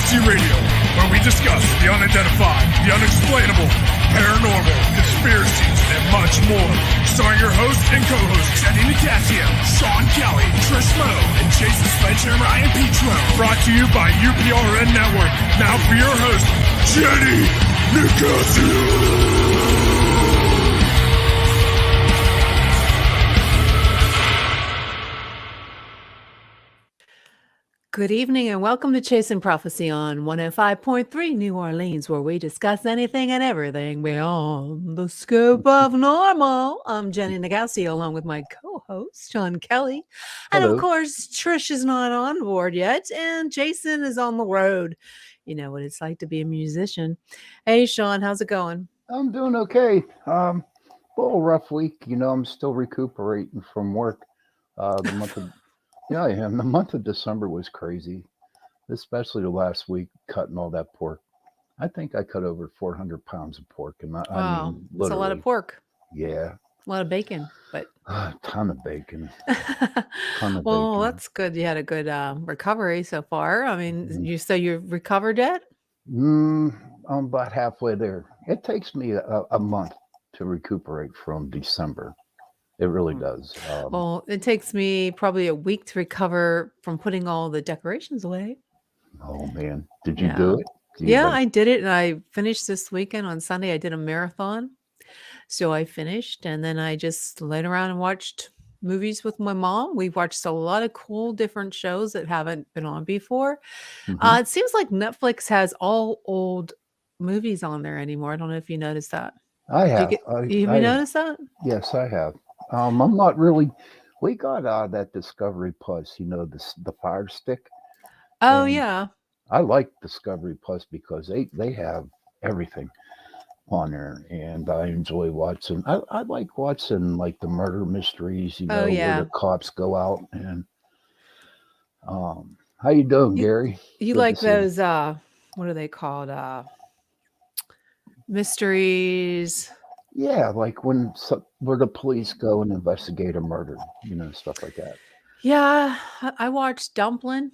Prophecy Radio, where we discuss the unidentified, the unexplainable, paranormal, conspiracies, and much more. Starring your hosts and co-hosts, Jenny Nicasio, Sean Kelly, Trish Lowe, and Jason Sledgehammer Ryan Petro. Brought to you by UPRN Network. Now for your host, Jenny Nicasio. Good evening and welcome to Chasing Prophecy on 105.3 New Orleans, where we discuss anything and everything beyond the scope of normal. I'm Jenny Nicasio along with my co-host, Sean Kelly. And Hello. of course, Trish is not on board yet, and Jason is on the road. You know what it's like to be a musician. Hey, Sean, how's it going? I'm doing okay. A little rough week. You know, I'm still recuperating from work. The month of December was crazy, especially the last week cutting all that pork. I think I cut over 400 pounds of pork. And I mean, That's a lot of pork. Yeah. A lot of bacon, but A ton of bacon. Well, that's good. You had a good recovery so far. I mean, you've recovered yet? I'm about halfway there. It takes me a month to recuperate from December. It really does. Well, it takes me probably a week to recover from putting all the decorations away. Oh, man. Did you do it? I did it. And I finished this weekend. On Sunday, I did a marathon. So I finished. And then I just laid around and watched movies with my mom. We've watched a lot of cool different shows that haven't been on before. Mm-hmm. It seems like Netflix has all old movies on there anymore. I don't know if you noticed that. I have. Have you noticed that? Yes, I have. I'm not really. We got that Discovery Plus, you know, the Fire Stick. Oh, And yeah. I like Discovery Plus because they have everything on there, and I enjoy watching. I like watching like the murder mysteries, you know, where the cops go out and. How you doing, Gary? You Good like to see you. those? What are they called? Mysteries. Yeah, like where the police go and investigate a murder, you know, stuff like that. Yeah, I watched Dumpling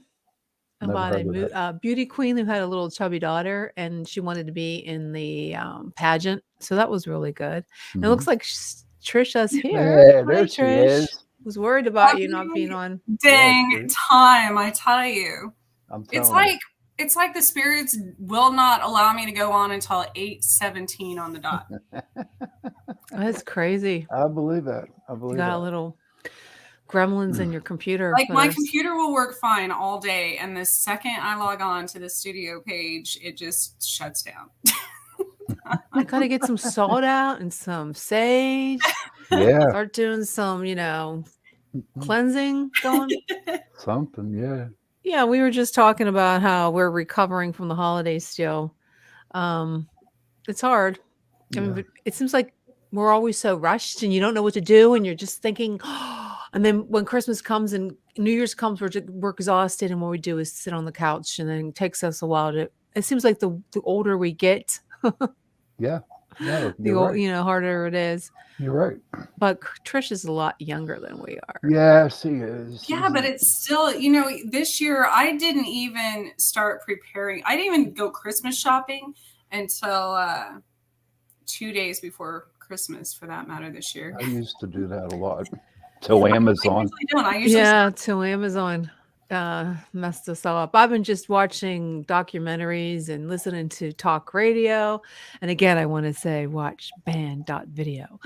Never about heard of a beauty queen who had a little chubby daughter, and she wanted to be in the pageant. So that was really good. And it looks like Trisha's here. Yeah, Hi, there she Trish. is. Was worried about you not being on. Dang time, I tell you. It's like the spirits will not allow me to go on until 8:17 on the dot. That's crazy. I believe that. You got a little gremlins in your computer. Like my computer will work fine all day, and the second I log on to the studio page, it just shuts down. I gotta get some salt out and some sage. Yeah. Start doing some, cleansing going. Something, yeah. Yeah, we were just talking about how we're recovering from the holidays still. It's hard. I mean, but it seems like we're always so rushed and you don't know what to do and you're just thinking, and then when Christmas comes and New Year's comes, we're exhausted and what we do is sit on the couch, and then it takes us a while to. It seems like the older we get, Yeah. No, right. harder it is. You're right. But Trish is a lot younger than we are. Yeah, she is. Yeah, but it's still, this year I didn't even start preparing. I didn't even go Christmas shopping until 2 days before Christmas, for that matter, this year. I used to do that a lot. Till Amazon. Till Amazon messed us all up. I've been just watching documentaries and listening to talk radio. And again, I want to say watch band.video.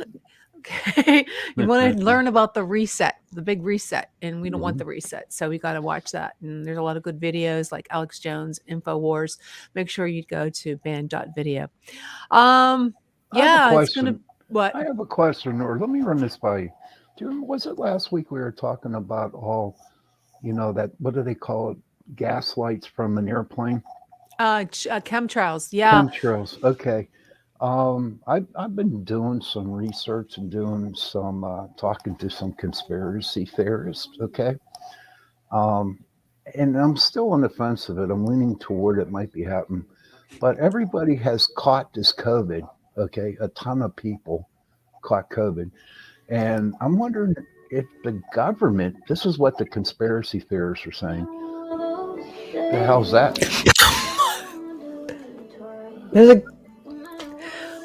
Okay. You want to learn about the big reset, and we don't want the reset. So we got to watch that. And there's a lot of good videos like Alex Jones, InfoWars. Make sure you go to band.video. It's going to, what? I have a question, or let me run this by you. Do you remember, was it last week we were talking about all, that, what do they call it? Gas lights from an airplane? Chemtrails. Yeah. Chemtrails. Okay. I've been doing some research and doing some talking to some conspiracy theorists. Okay. And I'm still on the fence of it. I'm leaning toward it might be happening, but everybody has caught this COVID. Okay. A ton of people caught COVID. And I'm wondering if the government, this is what the conspiracy theorists are saying. The hell's that? There's a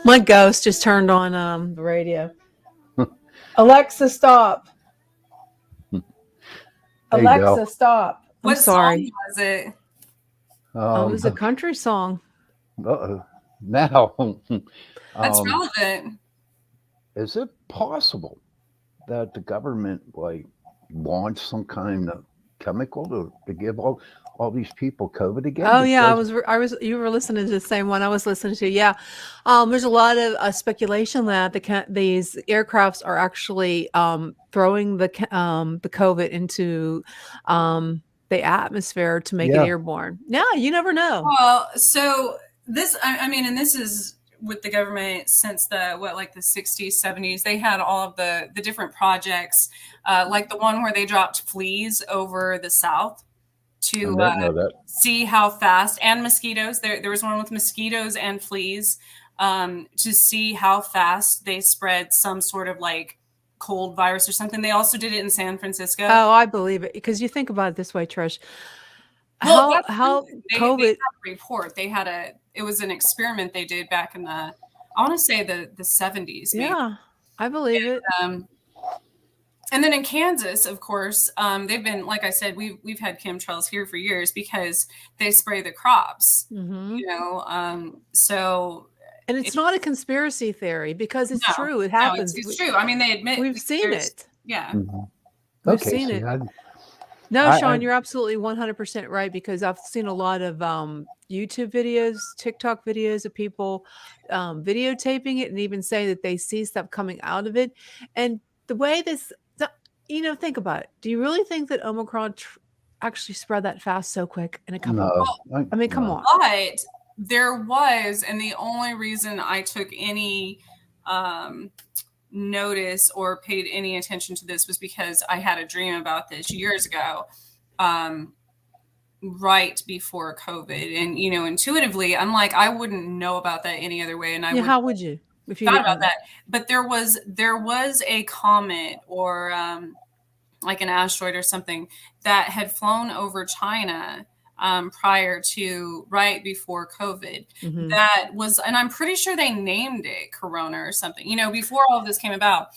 my ghost just turned on the radio. Alexa, stop. There you Alexa, go. stop. I'm What sorry. song was it? Oh, it was a country song. Now, That's relevant. is it possible that the government like launched some kind of chemical to give all these people COVID again? Oh yeah, Because you were listening to the same one I was listening to. Yeah, there's a lot of speculation that these aircrafts are actually throwing the COVID into the atmosphere to make it Yeah. airborne. Yeah, you never know. Well, so this, I mean, and this is with the government since the 60s, 70s. They had all of the different projects, like the one where they dropped fleas over the South I to didn't know that. see how fast, and mosquitoes. There was one with mosquitoes and fleas, to see how fast they spread some sort of like cold virus or something. They also did it in San Francisco. Oh, I believe it because you think about it this way, Trish. Well, that's How they COVID? had a report. It was an experiment they did back in I want to say the 70s. Maybe. Yeah, I believe it. And then in Kansas, of course, they've been, like I said, we've had chemtrails here for years because they spray the crops. Mhm. You know, so And it's not a conspiracy theory because it's true. It no, happens. it's true. I mean, they admit We've that seen there's- it. Yeah. Mhm. We've Okay, seen see, it. I- No, I- Sean, I- you're absolutely 100% right because I've seen a lot of YouTube videos, TikTok videos of people videotaping it and even saying that they see stuff coming out of it. And the way think about it. Do you really think that Omicron actually spread that fast so quick in a couple? No, I mean, come no. on. But there was, and the only reason I took any notice or paid any attention to this was because I had a dream about this years ago, right before COVID. And, intuitively, I'm like, I wouldn't know about that any other way. And I How would you if you thought didn't about know? that. But there was a comet or like an asteroid or something that had flown over China right before COVID. Mhm. That was, and I'm pretty sure they named it Corona or something, before all of this came about.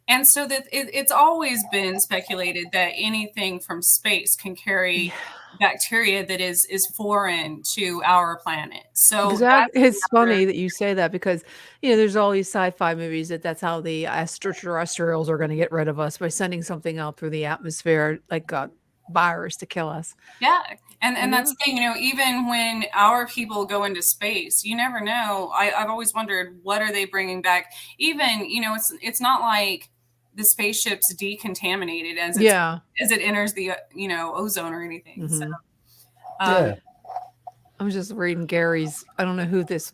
And so that it's always been speculated that anything from space can carry bacteria that is foreign to our planet. So Exactly. It's funny that you say that because there's all these sci-fi movies that's how the extraterrestrials are going to get rid of us by sending something out through the atmosphere like a virus to kill us. Yeah. And that's the thing, even when our people go into space, you never know. I've always wondered, what are they bringing back? Even, it's not like the spaceship's decontaminated as it enters the, ozone or anything. Mhm. So, Yeah. I'm just reading Gary's. I don't know who this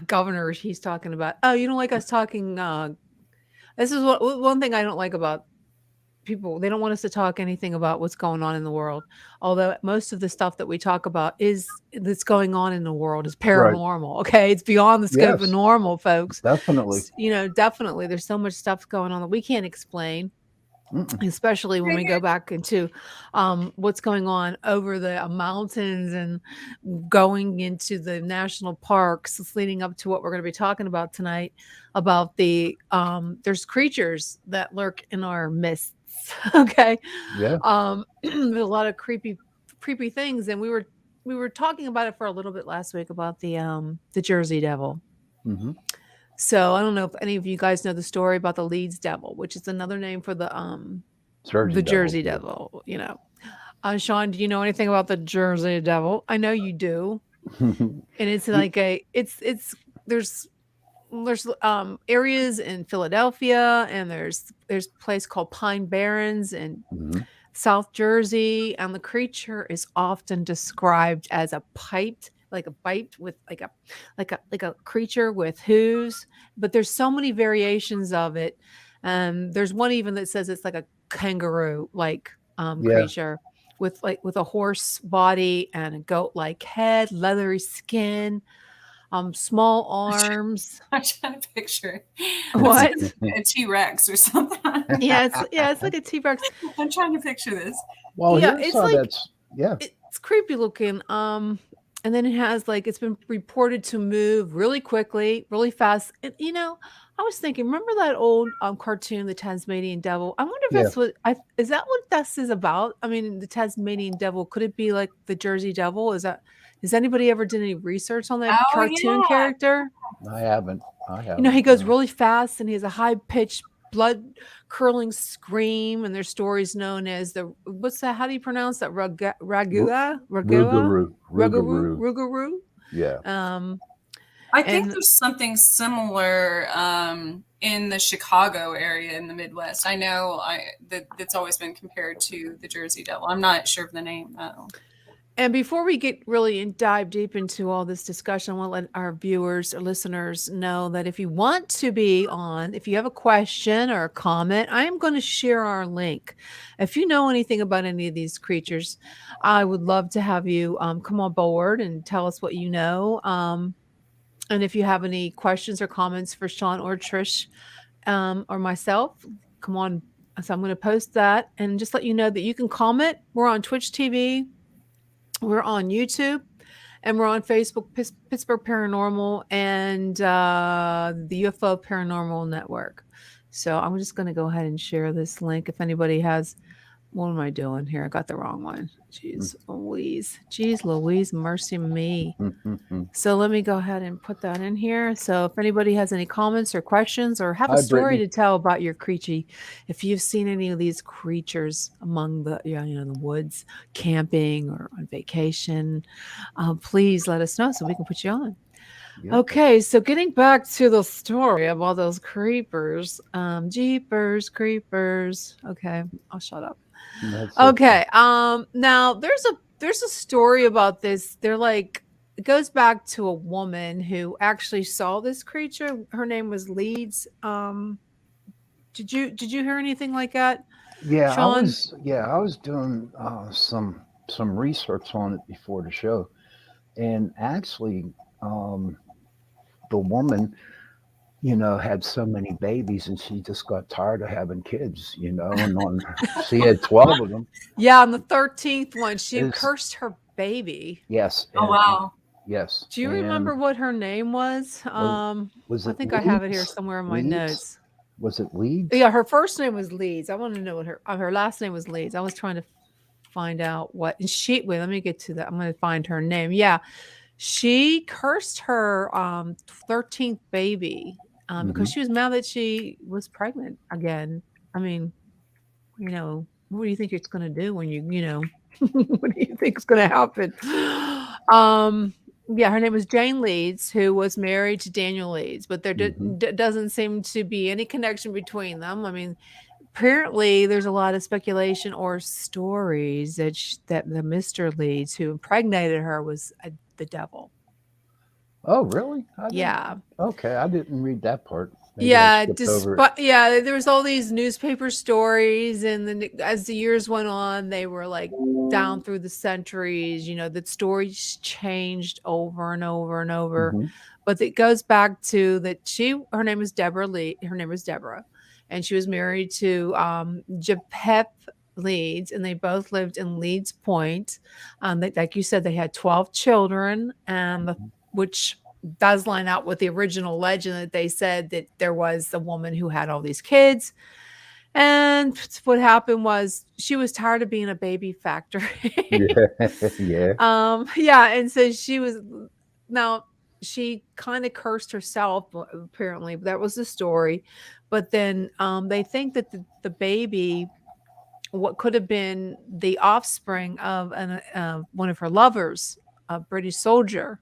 governor he's talking about. Oh, you don't like us talking. This is one thing I don't like about people. They don't want us to talk anything about what's going on in the world. Although most of the stuff that we talk about that's going on in the world is paranormal. Okay, it's beyond the scope of normal, folks. Definitely. Definitely. There's so much stuff going on that we can't explain. Especially when we go back into what's going on over the mountains and going into the national parks. It's leading up to what we're going to be talking about tonight about there's creatures that lurk in our midst. Okay. Yeah. There's a lot of creepy things, and we were talking about it for a little bit last week about the Jersey Devil. Mm-hmm. So I don't know if any of you guys know the story about the Leeds Devil, which is another name for the Jersey Devil. Sean, do you know anything about the Jersey Devil? I know you do. And it's like there's areas in Philadelphia, and there's a place called Pine Barrens in South Jersey, and the creature is often described as a piped with like a creature with hooves, but there's so many variations of it. There's one even that says it's like a kangaroo creature with a horse body and a goat like head, leathery skin, small arms. I'm trying to picture What? A T-Rex or something. It's like a T-Rex. I'm trying to picture this. Well, Yeah, here's it's how like- that's It's creepy looking. and then it has like it's been reported to move really quickly, really fast. And, I was thinking, remember that old cartoon, The Tasmanian Devil? I wonder if Yeah. that's is that what this is about? I mean, the Tasmanian Devil, could it be like the Jersey Devil? Has anybody ever done any research on that Oh cartoon yeah. character? I haven't. He goes No. really fast and he has a high pitched, blood curdling scream. And their stories known as what's that? How do you pronounce that? Ragua? Rougarou. Rougarou. Rougarou. Yeah. I think And there's something similar in the Chicago area in the Midwest. I know that's always been compared to the Jersey Devil. I'm not sure of the name though. And before we get really dive deep into all this discussion, I want to let our viewers or listeners know that if you want to be on, if you have a question or a comment, I am going to share our link. If you know anything about any of these creatures, I would love to have you come on board and tell us what you know. And if you have any questions or comments for Sean or Trish or myself, come on. So I'm going to post that and just let you know that you can comment. We're on Twitch TV. We're on YouTube, and we're on Facebook, Pittsburgh Paranormal, and the UFO Paranormal Network. So I'm just going to go ahead and share this link. If anybody has, what am I doing here? I got the wrong one. Jeez Louise. Jeez Louise, mercy me. So let me go ahead and put that in here. So if anybody has any comments or questions or have a story to tell about your creature, if you've seen any of these creatures among the, the woods, camping or on vacation, please let us know so we can put you on. Yep. Okay, so getting back to the story of all those creepers, jeepers, creepers. Okay, I'll shut up. Okay. Now there's a story about this. They're like, it goes back to a woman who actually saw this creature. Her name was Leeds. Did you hear anything like that? Yeah, Sean? I was doing some research on it before the show, and actually, the woman, had so many babies, and she just got tired of having kids, and she had 12 of them. Yeah, on the 13th one, she cursed her baby. Yes. Oh, wow. Yes. Do you remember what her name was? Was it I think Leeds? I have it here somewhere in my notes. Was it Leeds? Yeah, her first name was Leeds. I want to know what her last name was Leeds. I was trying to find out what. And wait, let me get to that. I'm going to find her name. Yeah, she cursed her 13th baby because she was mad that she was pregnant again. I mean, what do you think it's going to do when what do you think is going to happen? Yeah, her name was Jane Leeds, who was married to Daniel Leeds, but there doesn't seem to be any connection between them. I mean, apparently there's a lot of speculation or stories that the Mr. Leeds who impregnated her was the devil. Oh, really? Yeah. Okay, I didn't read that part. There was all these newspaper stories, and then as the years went on, they were like down through the centuries. The stories changed over and over and over, but it goes back to that her name is Deborah Lee. Her name is Deborah, and she was married to Japheth Leeds, and they both lived in Leeds Point. Like you said, they had 12 children, which does line out with the original legend that they said that there was a woman who had all these kids. And what happened was she was tired of being a baby factory. Yeah. And so she kind of cursed herself, apparently. That was the story. But then they think that the baby, what could have been the offspring of one of her lovers, a British soldier,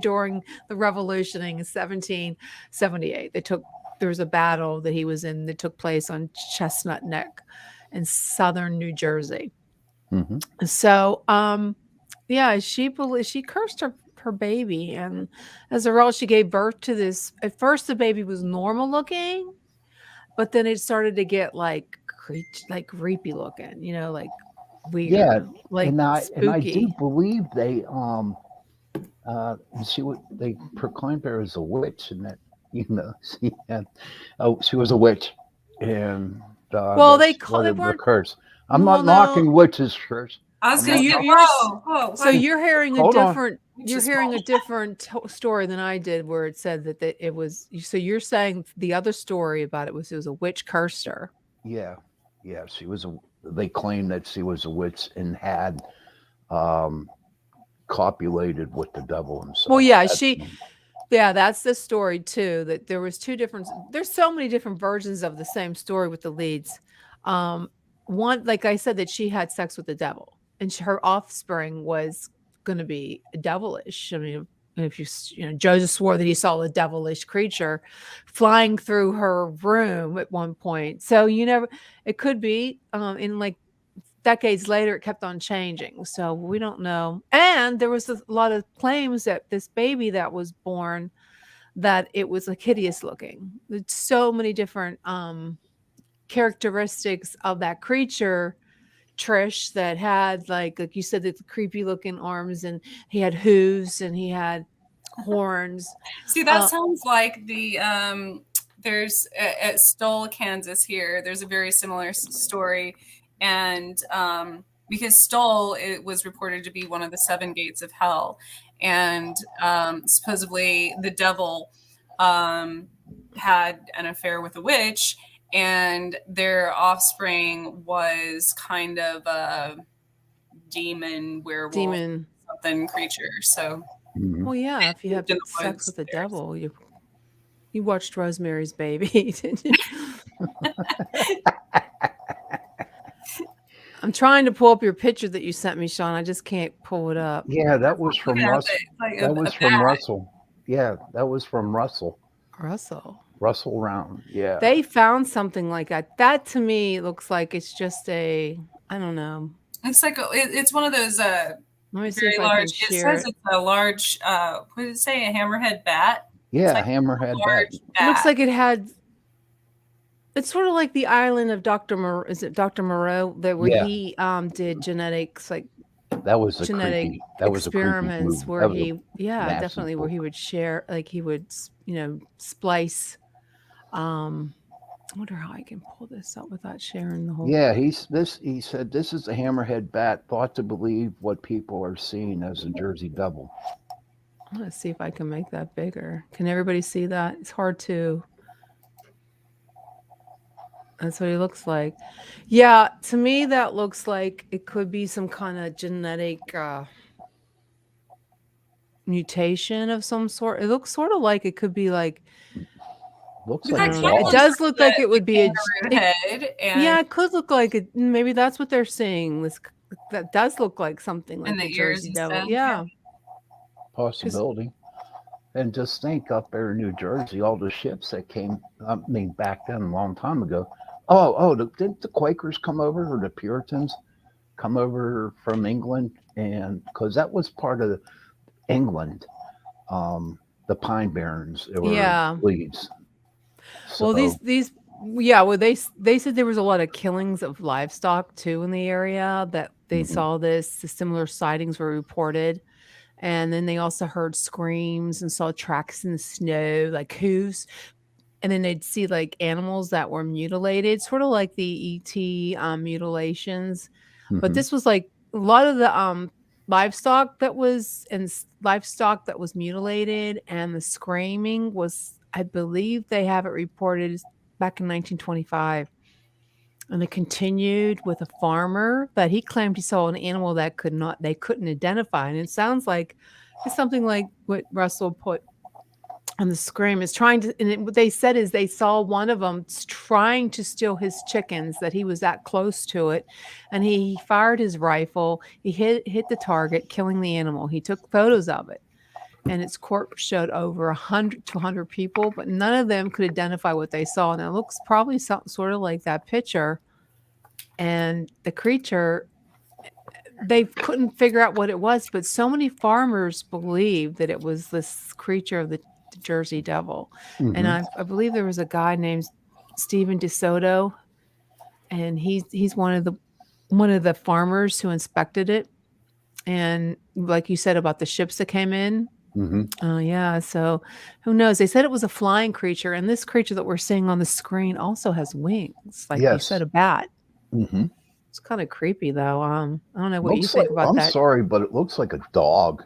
during the revolution in 1778. There was a battle that he was in that took place on Chestnut Neck in southern New Jersey. So she cursed her baby, and as a result she gave birth to this. At first the baby was normal looking, but then it started to get like creepy looking, like weird. Yeah, like and spooky. I do believe they they proclaimed her as a witch, and that she was a witch, and they call it curse. I'm not knocking witches' curse. I was I'm gonna not say, you're- whoa. So you're hearing a Hold on. different. You're Just hearing a different story than I did, where it said that it was. So you're saying the other story about it was a witch cursed her. Yeah, yeah. She was a. They claimed that she was a witch and had um, copulated with the devil himself. Well, yeah, That's- yeah, that's the story too. That there was two different. There's so many different versions of the same story with the leads. One, like I said, that she had sex with the devil, and her offspring was going to be devilish. I mean, if Joseph swore that he saw a devilish creature flying through her room at one point. So it could be in like decades later, it kept on changing. So we don't know. And there was a lot of claims that this baby that was born, that it was like hideous looking. There's so many different characteristics of that creature, Trish, that had like you said, the creepy looking arms, and he had hooves and he had horns. See, that sounds like the there's at Stoll, Kansas here. There's a very similar story, and because Stoll, it was reported to be one of the 7 gates of hell, and supposedly the devil had an affair with a witch, and their offspring was kind of a demon, werewolf, something creature. So. Mhm. Well, yeah, if you have in the sex woods with the there. devil, you watched Rosemary's Baby, didn't you? I'm trying to pull up your picture that you sent me, Sean. I just can't pull it up. Yeah, that was from Look at Russell. it. It's like That a was from bat. Russell. Yeah, that was from Russell. Russell Round. Yeah. They found something like that. That to me looks like it's just I don't know. It's like it's one of those Let me see very if I can large. It share says it's a large. What did it say? A hammerhead bat. Yeah, like hammerhead bat. Large It looks bat. like it had. It's sort of like the island of is it Dr. Moreau, that where Yeah. he did genetics, like That was a genetic creepy. That was a creepy experiments movie. where That was he nasty definitely where book. he would share, like he would splice. I wonder how I can pull this up without sharing the whole. Yeah, he said this is a hammerhead bat thought to believe what people are seeing as a Jersey Devil. I'm gonna see if I can make that bigger. Can everybody see that? It's hard to. That's what he looks like. Yeah, to me that looks like it could be some kind of genetic mutation of some sort. It looks sort of like it could be like. Looks But like that a kind of dog. It does look like the it would be a. kangaroo head, and Yeah, it could look like it. Maybe that's what they're seeing. That does look like something like and the the ears Jersey and Devil. stuff. Yeah. Possibility. And just think up there in New Jersey, all the ships that came, I mean, back then, a long time ago. Didn't the Quakers come over, or the Puritans come over from England? And because that was part of England, the Pine Barrens, they were Yeah. leads. Well, So, they said there was a lot of killings of livestock too in the area, that they saw similar sightings were reported. And then they also heard screams and saw tracks in the snow, like hooves. And then they'd see like animals that were mutilated, sort of like the ET mutilations. But mhm. this was like a lot of the livestock that was mutilated, and the screaming was, I believe they have it reported back in 1925. And it continued with a farmer that he claimed he saw an animal that they couldn't identify. And it sounds like it's something like what Russell put on the scream, is trying to, and what they said is they saw one of them trying to steal his chickens, that he was that close to it. And he fired his rifle. He hit the target, killing the animal. He took photos of it. And its corpse showed over 100 to 100 people, but none of them could identify what they saw. And it looks probably sort of like that picture. And the creature, they couldn't figure out what it was, but so many farmers believed that it was this creature of the Jersey Devil. Mhm. And I believe there was a guy named Stephen DeSoto, and he's one of the farmers who inspected it. And like you said about the ships that came in. Oh, yeah. So who knows? They said it was a flying creature. And this creature that we're seeing on the screen also has wings, like you Yes. said, a bat. Mhm. It's kind of creepy though. I don't know what you Looks think like, about I'm that. sorry, but it looks like a dog.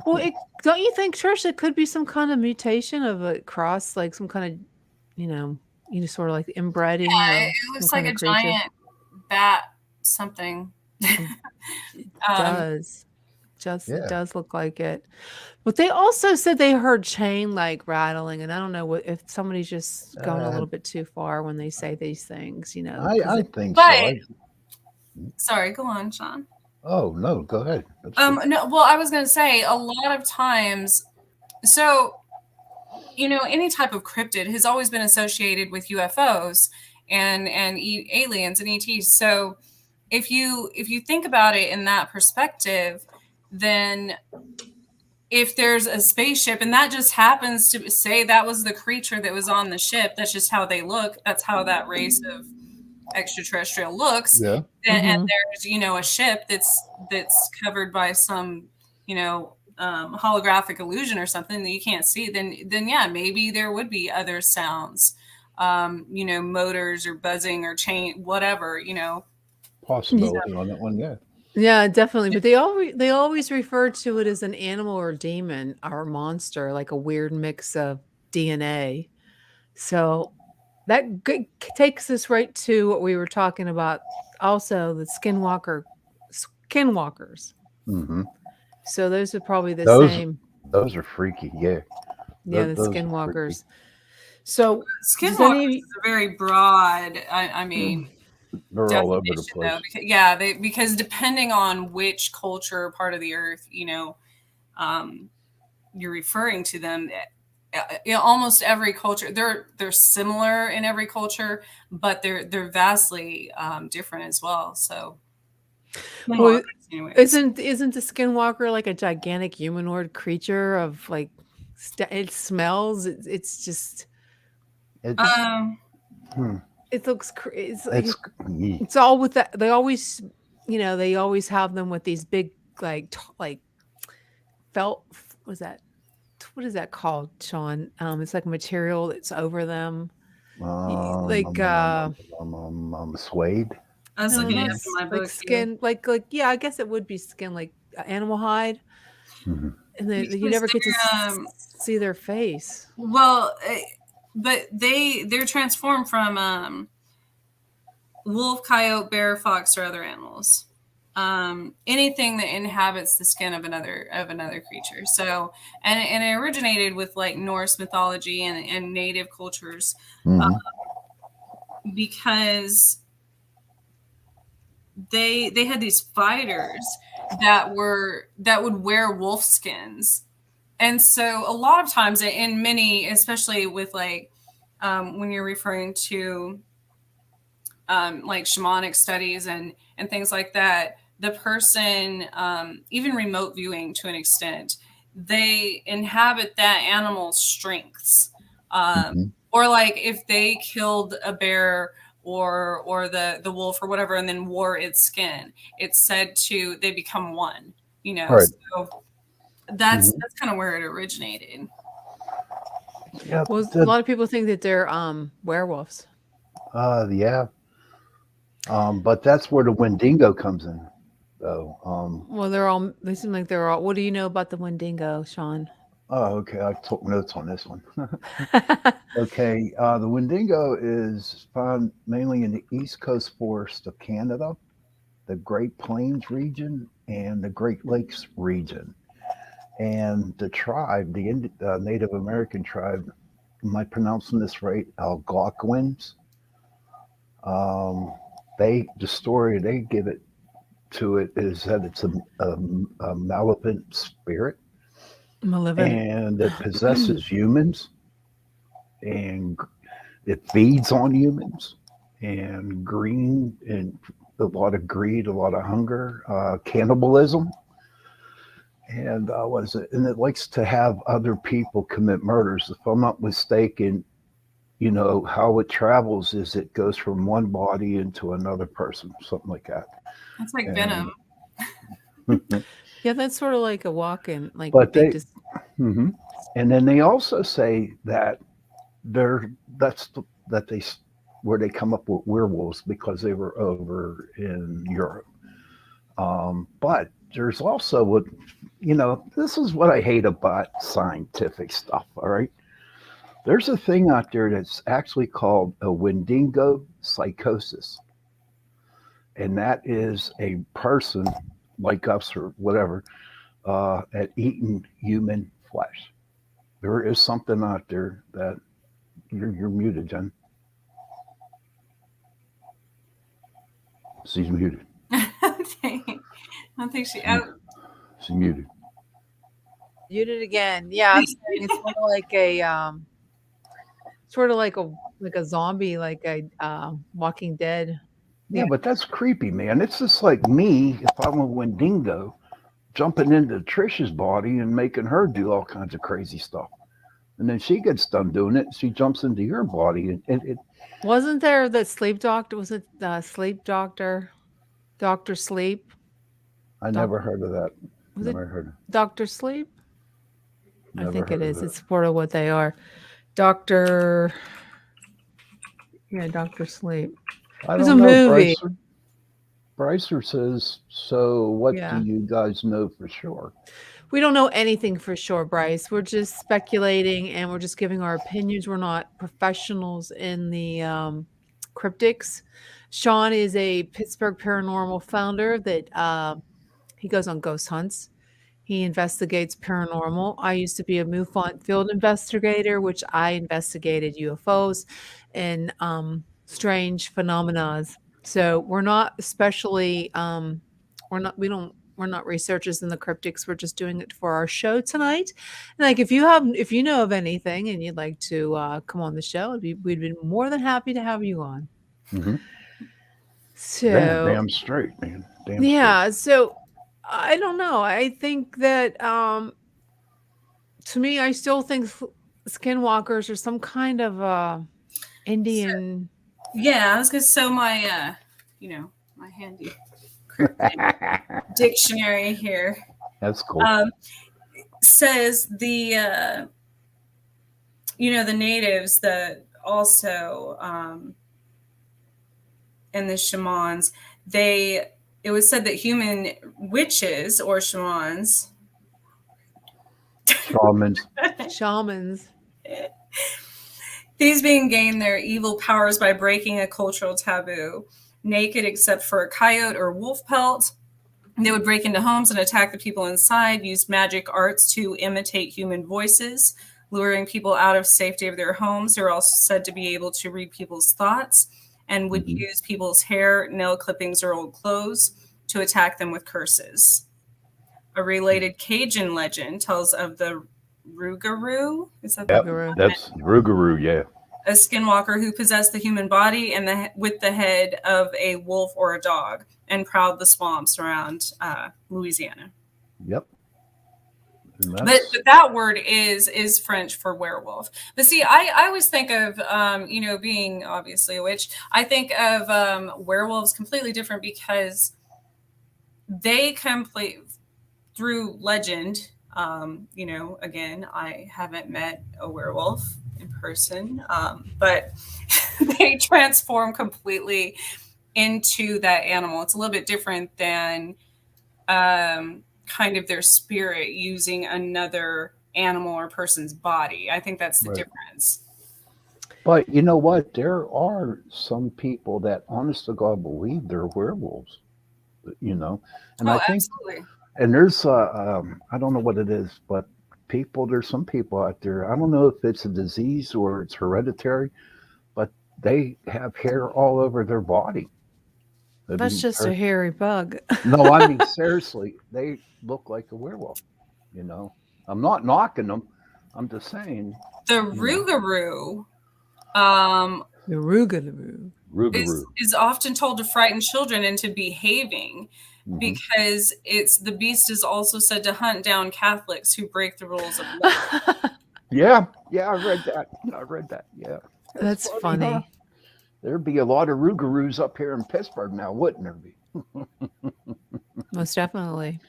Well, don't you think, Trish, it could be some kind of mutation of a cross, like some kind of, sort of like inbreeding Yeah, of it some looks like kind a of creature? giant bat something. It um, does. It Yeah. does look like it. But they also said they heard chain like rattling, and I don't know if somebody's just going a Uh, little bit too far when they say these things, I think so. but sorry, go on, Sean. Oh, no, go ahead. That's good. No, well, I was going to say a lot of times, so, any type of cryptid has always been associated with UFOs and aliens and ETs. So if you think about it in that perspective, then if there's a spaceship and that just happens to say that was the creature that was on the ship, that's just how they look. That's how that race of extraterrestrial looks. Yeah. And there's, a ship that's covered by some, holographic illusion or something that you can't see, then yeah, maybe there would be other sounds, motors or buzzing or chain, whatever, Possibility on that one, yeah. Yeah, definitely. But they always refer to it as an animal or demon or monster, like a weird mix of DNA. So that takes us right to what we were talking about. Also, the skinwalkers. Mm-hmm. So those are probably the Those- same. Those are freaky, yeah. Yeah, the Those are skinwalkers. So does Skinwalkers is a very broad, I mean, They're all over the definition, place. though, because depending on which culture or part of the earth, you're referring to them, almost every culture, they're similar in every culture, but they're vastly different as well. So, Well, anyways. isn't the skinwalker like a gigantic humanoid creature of like it smells? It's just It's, it looks it's all with that. They always have them with these big like felt. What is that called, Sean? It's like material that's over them. suede. I was looking it up in my Like book. skin, like yeah, I guess it would be skin, like animal hide, Mhm. and then you never get to see their face. Well, but they're transformed from wolf, coyote, bear, fox, or other animals. Anything that inhabits the skin of another creature. So, and it originated with like Norse mythology and native cultures, because they had these fighters that would wear wolf skins. And so a lot of times in many, especially with like when you're referring to like shamanic studies and things like that, the person, even remote viewing to an extent, they inhabit that animal's strengths. Or like if they killed a bear or the wolf or whatever and then wore its skin, it's said to they become one, Right. So that's kind of where it originated. Yeah, Well, a lot of people think that they're werewolves. yeah. But that's where the Wendigo comes in, though. Well, they seem like they're all. What do you know about the Wendigo, Sean? Oh, okay. I took notes on this one. Okay. The Wendigo is found mainly in the East Coast forest of Canada, the Great Plains region, and the Great Lakes region. And the tribe, the Native American tribe, am I pronouncing this right? Algonquins. The story they give it to it is that it's a malevolent spirit, and it possesses humans, and it feeds on humans, and a lot of greed, a lot of hunger, cannibalism, and and it likes to have other people commit murders. If I'm not mistaken, how it travels is it goes from one body into another person, something like that. That's like Venom. Yeah, that's sort of like a walk-in, like. But and then they also say that where they come up with werewolves because they were over in Europe. But there's also what, this is what I hate about scientific stuff. All right. There's a thing out there that's actually called a Wendigo psychosis. And that is a person like us or whatever at eating human flesh. There is something out there that you're muted, Jen. She's muted. I don't think she. She's muted. Muted again. Yeah, I'm saying it's sort of like a zombie, like a Walking Dead. Yeah, but that's creepy, man. It's just like me if I'm a Wendigo jumping into Trisha's body and making her do all kinds of crazy stuff. And then she gets done doing it. She jumps into your body. And it Wasn't there the sleep doctor? Was it sleep doctor? Dr. Sleep? I never heard of that. Was Never it heard of Dr. Sleep? Never I think heard it of is. that. It's part of what they are. Dr. Sleep. I It was don't a know. movie. Brycer says, so what Yeah. do you guys know for sure? We don't know anything for sure, Bryce. We're just speculating and we're just giving our opinions. We're not professionals in the cryptics. Sean is a Pittsburgh paranormal founder that he goes on ghost hunts. He investigates paranormal. I used to be a MUFON field investigator, which I investigated UFOs and strange phenomena. So we're not especially we're not researchers in the cryptics. We're just doing it for our show tonight. And like if you know of anything and you'd like to come on the show, we'd be more than happy to have you on. Mm-hmm. So Damn straight, man. Damn yeah, so I don't know. I think that to me, I still think skinwalkers are some kind of Indian. Yeah, I was gonna show my my handy straight. dictionary here. That's cool. Says the the natives that also and the shamans, it was said that human witches or shamans Shamans. These being gained their evil powers by breaking a cultural taboo. Naked except for a coyote or wolf pelt, they would break into homes and attack the people inside, use magic arts to imitate human voices, luring people out of safety of their homes. They're also said to be able to read people's thoughts and would use people's hair, nail clippings, or old clothes to attack them with curses. A related Cajun legend tells of the Rougarou. Is that Rougarou? That's Rougarou, yeah. A skinwalker who possessed the human body and with the head of a wolf or a dog and prowled the swamps around Louisiana. Yep. But that word is French for werewolf. But see, I always think of, being obviously a witch, I think of werewolves completely different because they through legend, again, I haven't met a werewolf in person, but they transform completely into that animal. It's a little bit different than kind of their spirit using another animal or person's body. I think that's the difference. But you know what? There are some people that honest to God believe they're werewolves, and I think, absolutely. And there's I don't know what it is, but there's some people out there, I don't know if it's a disease or it's hereditary, but they have hair all over their body. That's just a hairy bug. No, I mean, seriously, they look like a werewolf. I'm not knocking them. I'm just saying. The Rougarou. The Rougarou is often told to frighten children into behaving because the beast is also said to hunt down Catholics who break the rules of life. Yeah, I read that. Yeah. That's funny. Huh? There'd be a lot of Rougarous up here in Pittsburgh now, wouldn't there be? Most definitely.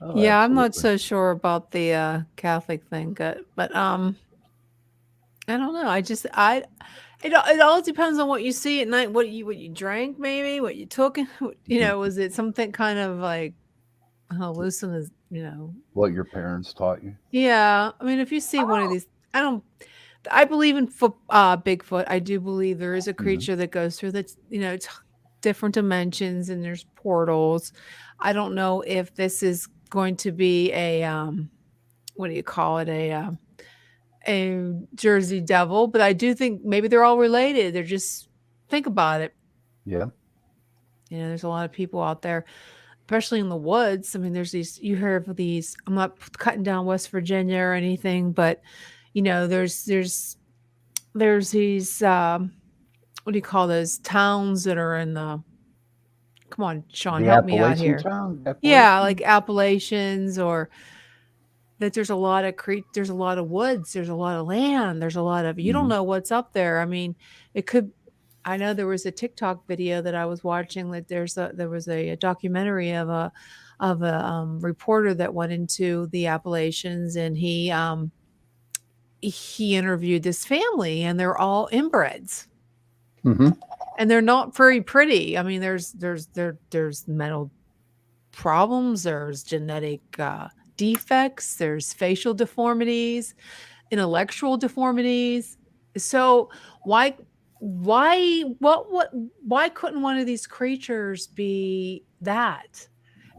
Oh, yeah, absolutely. I'm not so sure about the Catholic thing, but I don't know. It all depends on what you see at night, what you drank, maybe what you took. Was it something kind of like hallucinous? What your parents taught you? Yeah. I mean, if you see one of these, I believe in Bigfoot. I do believe there is a Hmm. creature that goes through different dimensions and there's portals. I don't know if this is going to be what do you call it? A Jersey Devil, but I do think maybe they're all related. They're just think about it. Yeah. There's a lot of people out there, especially in the woods. I mean, you hear of these. I'm not cutting down West Virginia or anything, but there's these what do you call those towns that are in the come on, Sean, The help me out Appalachian here. town? Yeah, like Appalachian? Appalachians or that there's a lot of there's a lot of woods, there's a lot of land, there's a lot of you don't Hmm. know what's up there. I mean, it could I know there was a TikTok video that I was watching that there was a documentary of a reporter that went into the Appalachians and he interviewed this family and they're all inbreds Hmm. and they're not very pretty. I mean, there's mental problems, there's genetic defects, there's facial deformities, intellectual deformities. So why couldn't one of these creatures be that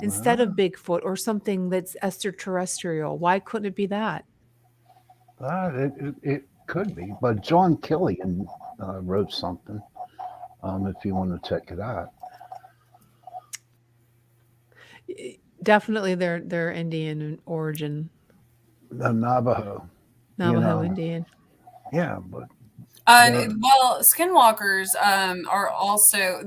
instead of Well, Bigfoot or something that's extraterrestrial? Why couldn't it be that? it could be, but John Killian wrote something. If you want to check it out. Definitely they're Indian in origin, The Navajo, you Navajo know, Indian. yeah, but Well, skinwalkers are also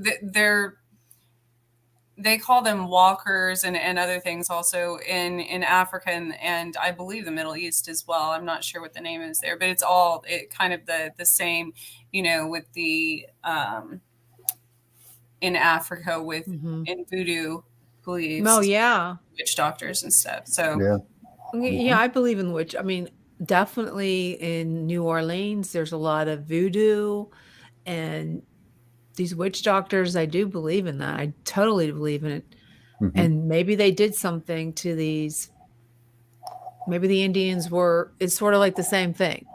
they call them walkers and other things also in Africa and I believe the Middle East as well. I'm not sure what the name is there, but it's all kind of the same, with the in Africa with Mm-hmm. in voodoo beliefs, Oh yeah. witch doctors and stuff. So yeah. Yeah, I believe in witch. I mean, definitely in New Orleans, there's a lot of voodoo and these witch doctors. I do believe in that. I totally believe in it. Hmm. And maybe they did something to these. Maybe the Indians it's sort of like the same thing.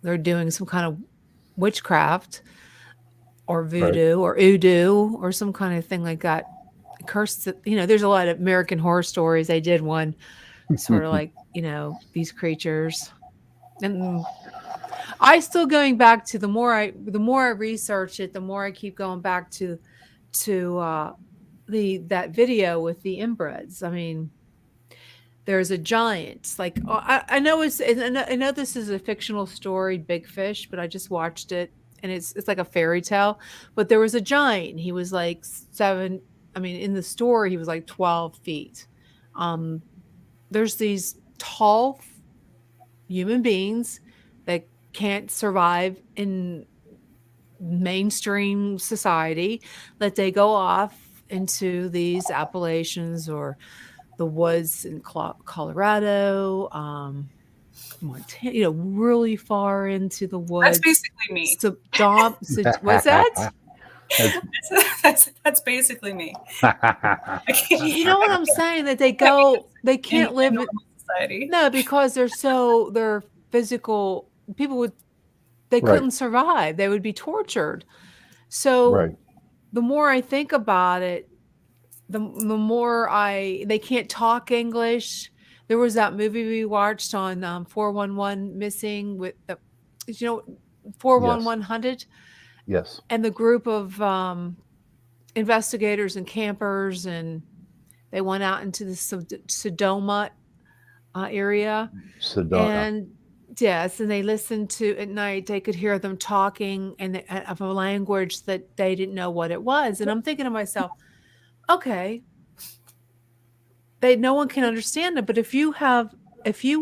They're doing some kind of witchcraft or Right. voodoo or oodoo or some kind of thing like that. Curse, there's a lot of American Horror Stories. I did one sort of like these creatures and I still going back to the more I research it, the more I keep going back to that video with the inbreds. I mean, there's a giant like I know I know this is a fictional story, Big Fish, but I just watched it and it's like a fairy tale, but there was a giant. He was like in the story he was like 12 feet. um there's these tall human beings that can't survive in mainstream society, that they go off into these Appalachians or the woods in Colorado, Montana, really far into the that's woods. basically me. What's that? That's basically me. You know what I'm saying? That they can't live normal society. no, because they're physical people they Right. couldn't survive. They would be tortured. So Right. the more I think about it, the more they can't talk English. There was that movie we watched on 411 missing with the 411 Yes. hunted Yes. and the group of investigators and campers and they went out into the Sodoma area. Sedona. And yes, and they listened to at night, they could hear them talking and of a language that they didn't know what it was. And I'm thinking to myself, okay, no one can understand it. But if you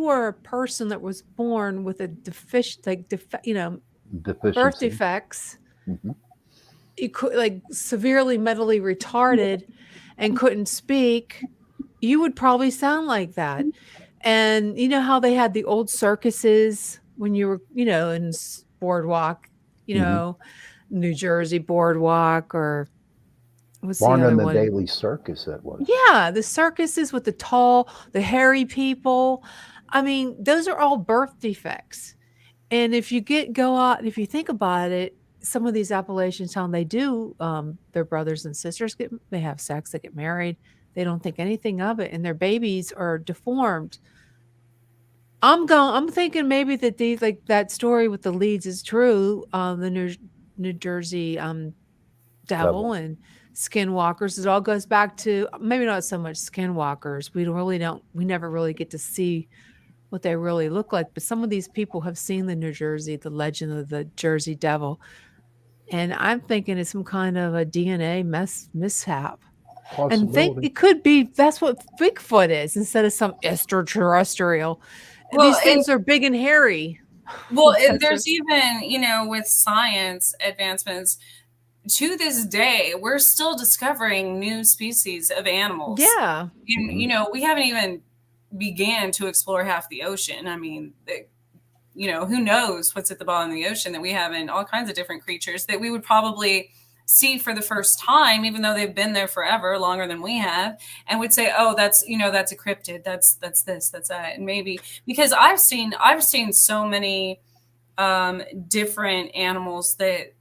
were a person that was born with a birth Deficiency. defects, Hmm. you could like severely mentally retarded and couldn't speak, you would probably sound like that. And you know how they had the old circuses when you were, boardwalk, Mhm. New Jersey boardwalk, or what's the Barnum other and the one? Daily Circus, that was. Yeah, the circuses with the tall, the hairy people. I mean, those are all birth defects. And if you go out and if you think about it, some of these Appalachian towns, they do, their brothers and sisters they have sex, they get married. They don't think anything of it, and their babies are deformed. I'm thinking maybe that these like that story with the leads is true. The New Jersey devil Devil. and skinwalkers. It all goes back to maybe not so much skinwalkers. We never really get to see what they really look like. But some of these people have seen the legend of the Jersey Devil. And I'm thinking it's some kind of a DNA mishap. And think Possibility. it could be that's what Bigfoot is instead of some extraterrestrial. Well, These and things are big and hairy. there's even, with science advancements to this day, we're still discovering new species of animals. Yeah. And, we haven't even began to explore half the ocean. I mean, who knows what's at the bottom of the ocean that we have in all kinds of different creatures that we would probably see for the first time, even though they've been there forever, longer than we have, and would say, oh, that's a cryptid. That's this, that's that. And maybe because I've seen so many different animals that,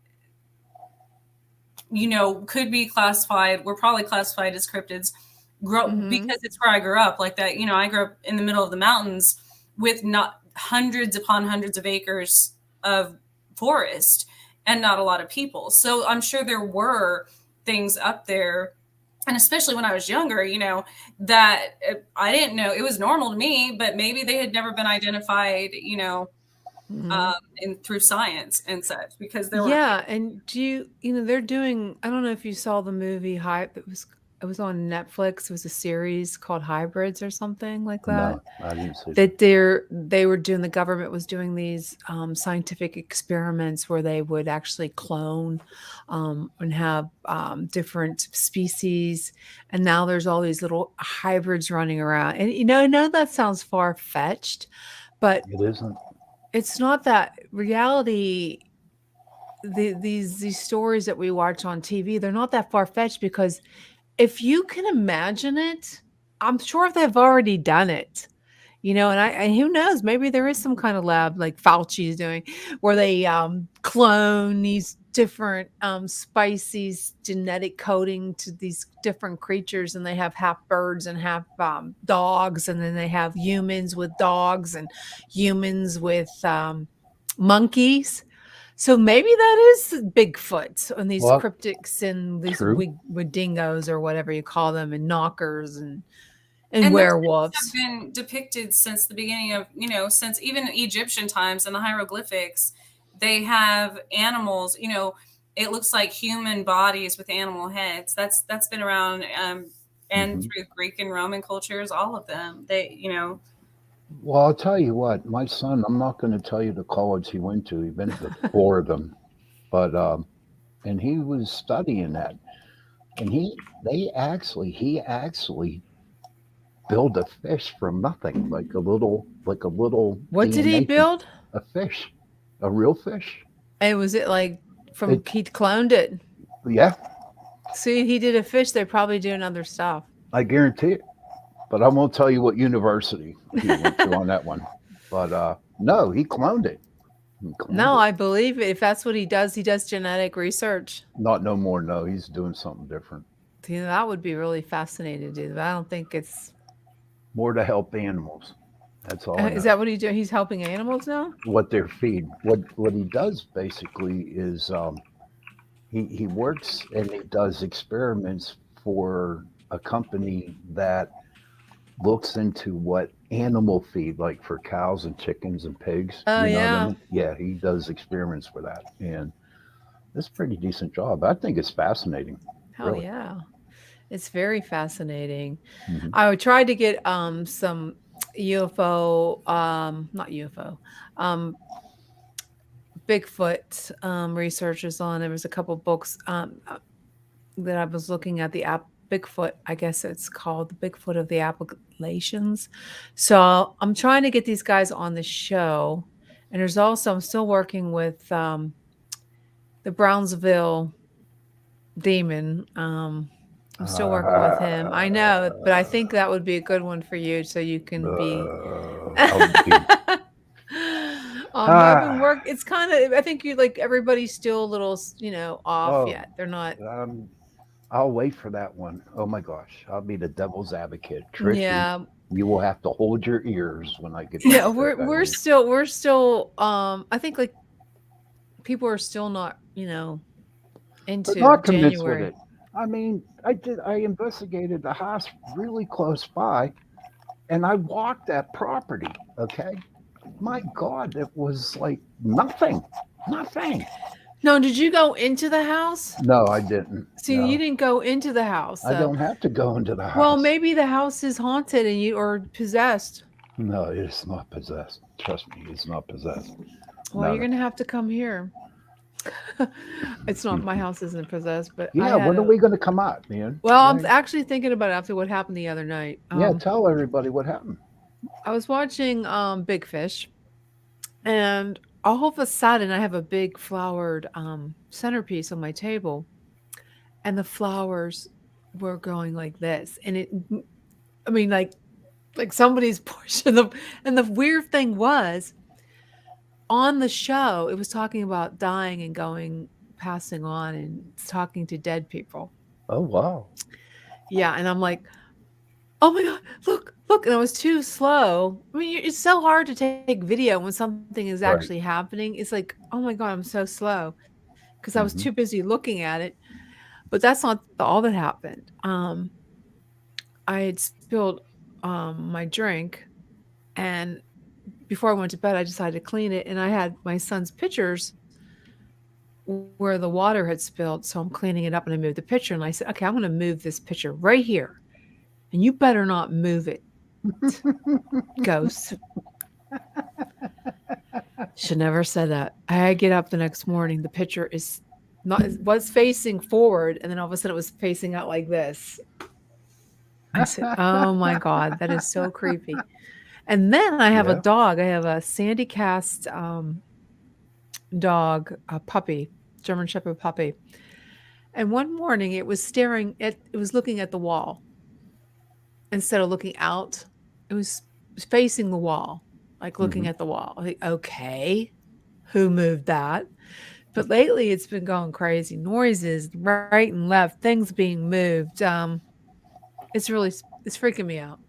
could be classified. We're probably classified as cryptids because it's where I grew up like that. I grew up in the middle of the mountains with not hundreds upon hundreds of acres of forest and not a lot of people. So I'm sure there were things up there. And especially when I was younger, that I didn't know it was normal to me, but maybe they had never been identified, through science and such, because there were. Yeah, and they're doing, I don't know if you saw the movie Hype. It was on Netflix. It was a series called Hybrids or something like that. No, I didn't see That the government was doing these scientific experiments where they would actually clone and have different species. And now there's all these little hybrids running around. And I know that sounds far-fetched, but it. Isn't. it's not that reality. These stories that we watch on TV, they're not that far-fetched because if you can imagine it, I'm sure they've already done it. And who knows, maybe there is some kind of lab like Fauci is doing where they clone these different species genetic coding to these different creatures, and they have half birds and half dogs, and then they have humans with dogs and humans with monkeys. So maybe that is Bigfoot and these Well, cryptics and these true. dingoes or whatever you call them, and knockers and And those things werewolves. have been depicted since the beginning of, since even Egyptian times and the hieroglyphics. They have animals, it looks like human bodies with animal heads. That's been around, and through Greek and Roman cultures, all of them. Well, I'll tell you what, my son, I'm not going to tell you the college he went to. He been to 4 of them, but and he was studying that, and he actually built a fish from nothing, like a little. What did he DNA build? A fish, a real fish. And was it like he It- cloned it? Yeah, See, he did a fish. They're probably doing other stuff. I guarantee it. But I won't tell you what university he went to on that one. But no, he cloned it. No, I believe it. If that's what he does genetic research. Not no more. No, he's doing something different. That would be really fascinating to do. But I don't think it's More to help animals. That's all. I is know. that what he do? He's helping animals now? What they're feed? What he does basically is he works and he does experiments for a company that looks into what animal feed, like for cows and chickens and pigs. Oh, you know what yeah. I mean? Yeah, he does experiments for that, and it's a pretty decent job. I think it's fascinating. Oh Really. yeah. It's very fascinating. Mhm. I would try to get some UFO, not UFO, Bigfoot researchers on. There was a couple books that I was looking at, the Bigfoot, I guess it's called the Bigfoot of the Appalachians. So I'm trying to get these guys on the show And there's also, I'm still working with the Brownsville demon. I'm still working with him. I know, but I think that would be a good one for you, so you can be. How deep. I've been work. It's kind of. I think you like everybody's still a little, off Oh, yet. They're not. I'll wait for that one. Oh my gosh, I'll be the devil's advocate. Trishy, Yeah, you will have to hold your ears when I get yeah. back to that We're one. still we're still. I think like people are still not, They're into not convinced with January. it. I mean, I investigated the house really close by, and I walked that property. Okay, my God, it was like nothing, nothing. No, did you go into the house? No, I didn't. See, you No, didn't go into the house, I so don't have to go into the well, house. maybe the house is haunted and you or possessed. No, it's not possessed. Trust me, it's not possessed. Well, you're No. gonna have to come here. It's not my house isn't possessed, but I Yeah, had when are a we going to come out, man? well, I'm Yeah, actually thinking about it after what happened the other night. yeah. Tell everybody what happened. I was watching Big Fish, and all of a sudden I have a big flowered centerpiece on my table, and the flowers were going like this, and I mean, like somebody's pushing them. And the weird thing was on the show, it was talking about dying and going, passing on, and talking to dead people. Oh wow. Yeah, and I'm like, oh my god, look, look, and I was too slow. I mean, it's so hard to take video when something is Right. actually happening. It's like, oh my god, I'm so slow because I was Hmm. too busy looking at it. But that's not all that happened. I had spilled my drink, and before I went to bed, I decided to clean it, and I had my son's pictures where the water had spilled, so I'm cleaning it up, and I moved the pitcher, and I said, "Okay, I'm gonna move this pitcher right here, and you better not move it, ghost." Should never said that. I get up the next morning, the pitcher is not it was facing forward, and then all of a sudden it was facing out like this. I said, "Oh my god, that is so creepy." And then I have a Yeah. dog. I have a sandy cast dog, a puppy, German Shepherd puppy. And one morning it was looking at the wall instead of looking out. It was facing the wall, like looking Hmm. at the wall. Like, okay, who moved that? But lately it's been going crazy. Noises right and left, things being moved. It's freaking me out.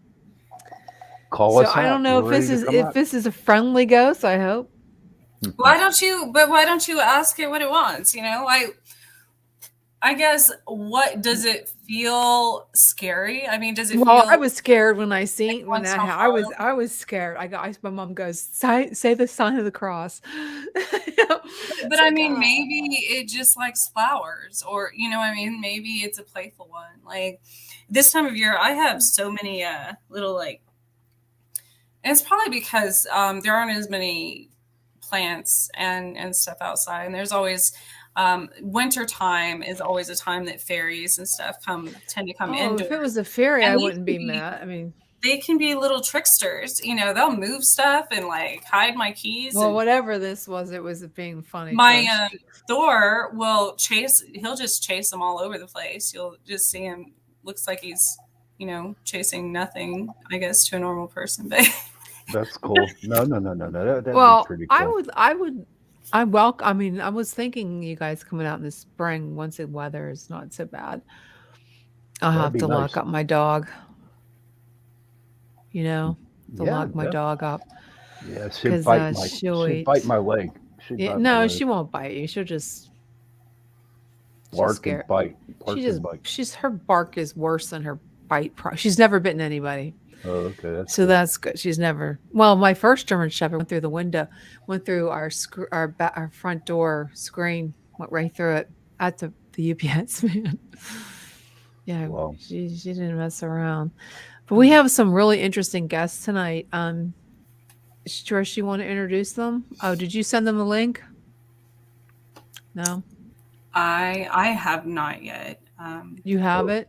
Call So us I don't out. know We're ready to come if out. this is a friendly ghost, I hope. Why don't you ask it what it wants? I guess, what does it feel scary? I mean, does it Well, I feel was scared when I like seen it when wants that to happened. harm? I was scared. My mom goes, say the sign of the cross. You know, But it's I like, mean, ah. maybe it just likes flowers, or what I mean, maybe it's a playful one. Like this time of year, I have so many little like, and it's probably because there aren't as many plants and stuff outside, and there's always winter time is always a time that fairies and stuff tend to come Oh, if it indoors, was a fairy, and I wouldn't be mad. I mean, they can be little tricksters. They'll move stuff and like hide my keys, well, and whatever this was, it was being funny, my Trish. Thor will chase. He'll just chase them all over the place. You'll just see him. Looks like he's chasing nothing. I guess to a normal person, but That's cool. No, no, no, no, no. That'd be Well, pretty cool. I mean, I was thinking you guys coming out in the spring once the weather is not so bad. I'll That'd have be to lock nice. up my dog, you know, to Yeah, lock my yeah, dog up yeah. She'd because bite my. she'll She'd bite eat. my leg. She'd Yeah, bite my no, leg. she won't bite you. She'll Bark and scare. bite. She Bark just and bite. she's her bark is worse than her bite. She's never bitten anybody, Oh, okay, that's so good. that's good. She's never. Well, my first German Shepherd went through the window, went through our front door screen, went right through it at the UPS man. Yeah, Wow. she didn't mess around. But we have some really interesting guests tonight. Trish, you want to introduce them? Oh, did you send them the link? No, I have not yet. you have Oh, it.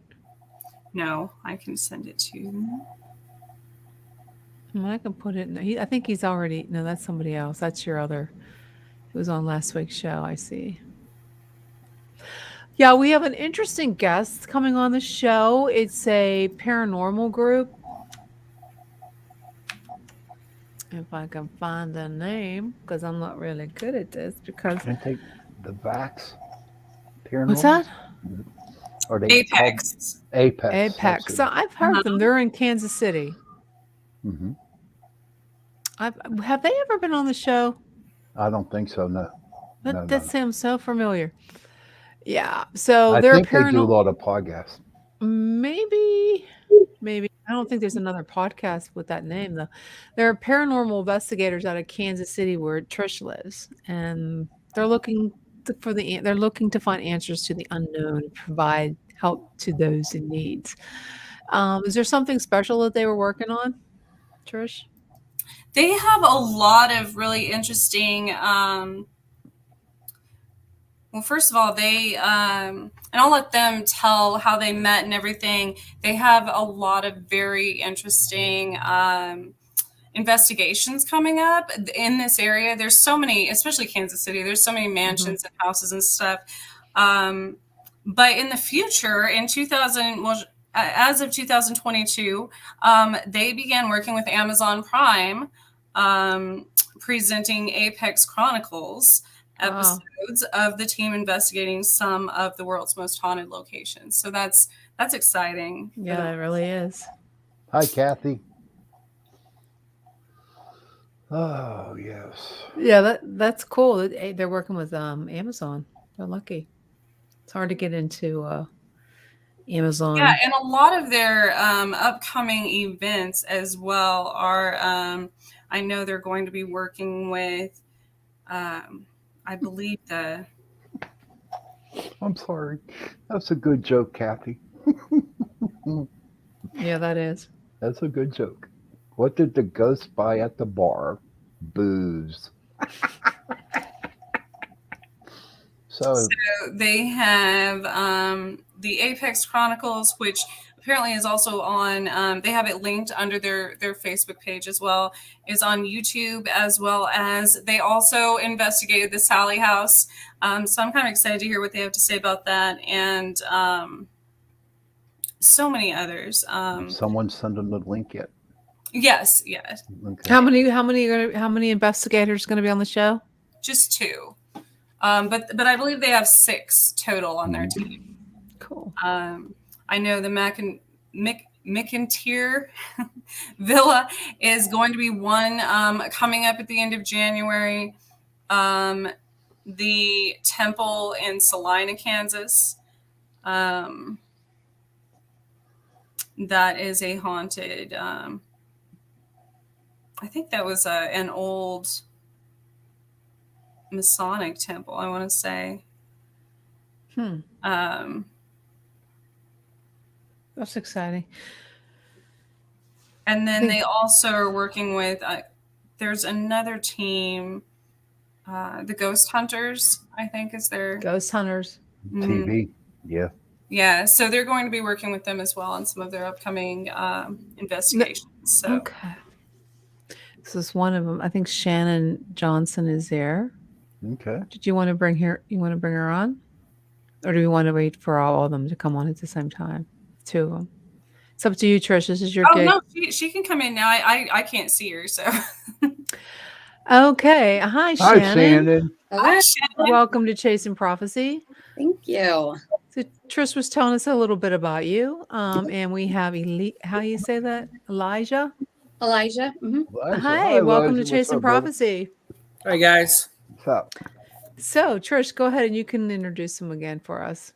No, I can send it to you. I can put it. I think he's already. No, that's somebody else. That's your other. Who was on last week's show. I see. Yeah, we have an interesting guest coming on the show. It's a paranormal group. If I can find the name, because I'm not really good at this. Because Can I take the Vax what's Paranormal? that? Are they called Apex. Apex? Apex. So I've heard them. They're in Kansas City. Hmm. Have they ever been on the show? I don't think so. No. That sounds so familiar. Yeah. So I they're think they do a paranormal. lot of podcasts. Maybe. I don't think there's another podcast with that name though. There are paranormal investigators out of Kansas City where Trish lives, and they're looking they're looking to find answers to the unknown and provide help to those in need. Is there something special that they were working on, Trish? They have a lot of really interesting. Well, first of all, and I'll let them tell how they met and everything. They have a lot of very interesting investigations coming up in this area. There's so many, especially Kansas City. There's so many mansions and houses and stuff. But in the future, in 2000, well, as of 2022, they began working with Amazon Prime, presenting Apex Chronicles episodes of the team investigating some of the world's most haunted locations. So that's exciting. Yeah, it really is. Hi, Kathy. Oh yes. Yeah, that's cool. They're working with Amazon. They're lucky. It's hard to get into Amazon. Yeah, and a lot of their upcoming events as well are. I know they're going to be working with. I believe the. I'm sorry. That's a good joke, Kathy. Yeah, that is. That's a good joke. What did the ghost buy at the bar? Booze. So they have the Apex Chronicles, which apparently is also on. They have it linked under their Facebook page as well. Is on YouTube, as well as they also investigated the Sally House. So I'm kind of excited to hear what they have to say about that, and so many others. someone send them the link yet? Yes. Okay. How many investigators going to be on the show? Just 2. But I believe they have 6 total on their team. Cool. I know the McIntyre Villa is going to be one coming up at the end of January. The temple in Salina, Kansas. That is a haunted. I think that was an old Masonic temple, I want to say. That's exciting. And then they also are working with, there's another team, the Ghost Hunters, I think is their... Ghost Hunters. TV, yeah. Yeah, so they're going to be working with them as well on some of their upcoming investigations. So. Okay. This is one of them. I think Shannon Johnson is there. Okay. Did you want to bring her? You want to bring her on, or do we want to wait for all of them to come on at the same time? 2 of them. It's up to you, Trish. This is your gig. No, she can come in now. I can't see her, so. Okay. Hi, Shannon. Hi, Shannon. Hi, Shannon. Welcome to Chasing Prophecy. Thank you. So Trish was telling us a little bit about you, and we have how you say that? Elijah. Elijah. Hi, welcome to Chasing Prophecy. Hi, guys. What's up? So, Trish, go ahead and you can introduce him again for us.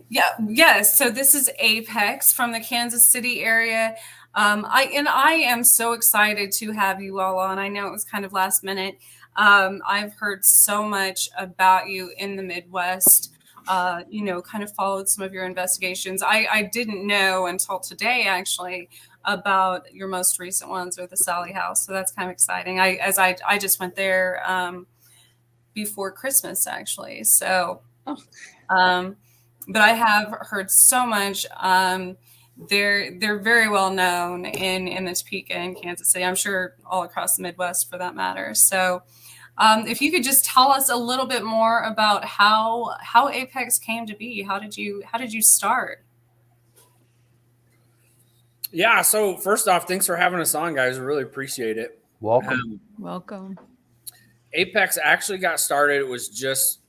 Yes. So this is Apex from the Kansas City area. I am so excited to have you all on. I know it was kind of last minute. I've heard so much about you in the Midwest. Kind of followed some of your investigations. I didn't know until today, actually, about your most recent ones with the Sally House. So that's kind of exciting. I just went there before Christmas, actually. So, but I have heard so much. they're very well known in the Topeka and Kansas City. I'm sure all across the Midwest for that matter. So if you could just tell us a little bit more about how Apex came to be. How did you start? Yeah. So first off, thanks for having us on, guys. I really appreciate it. Welcome. Welcome. Apex actually got started. It was just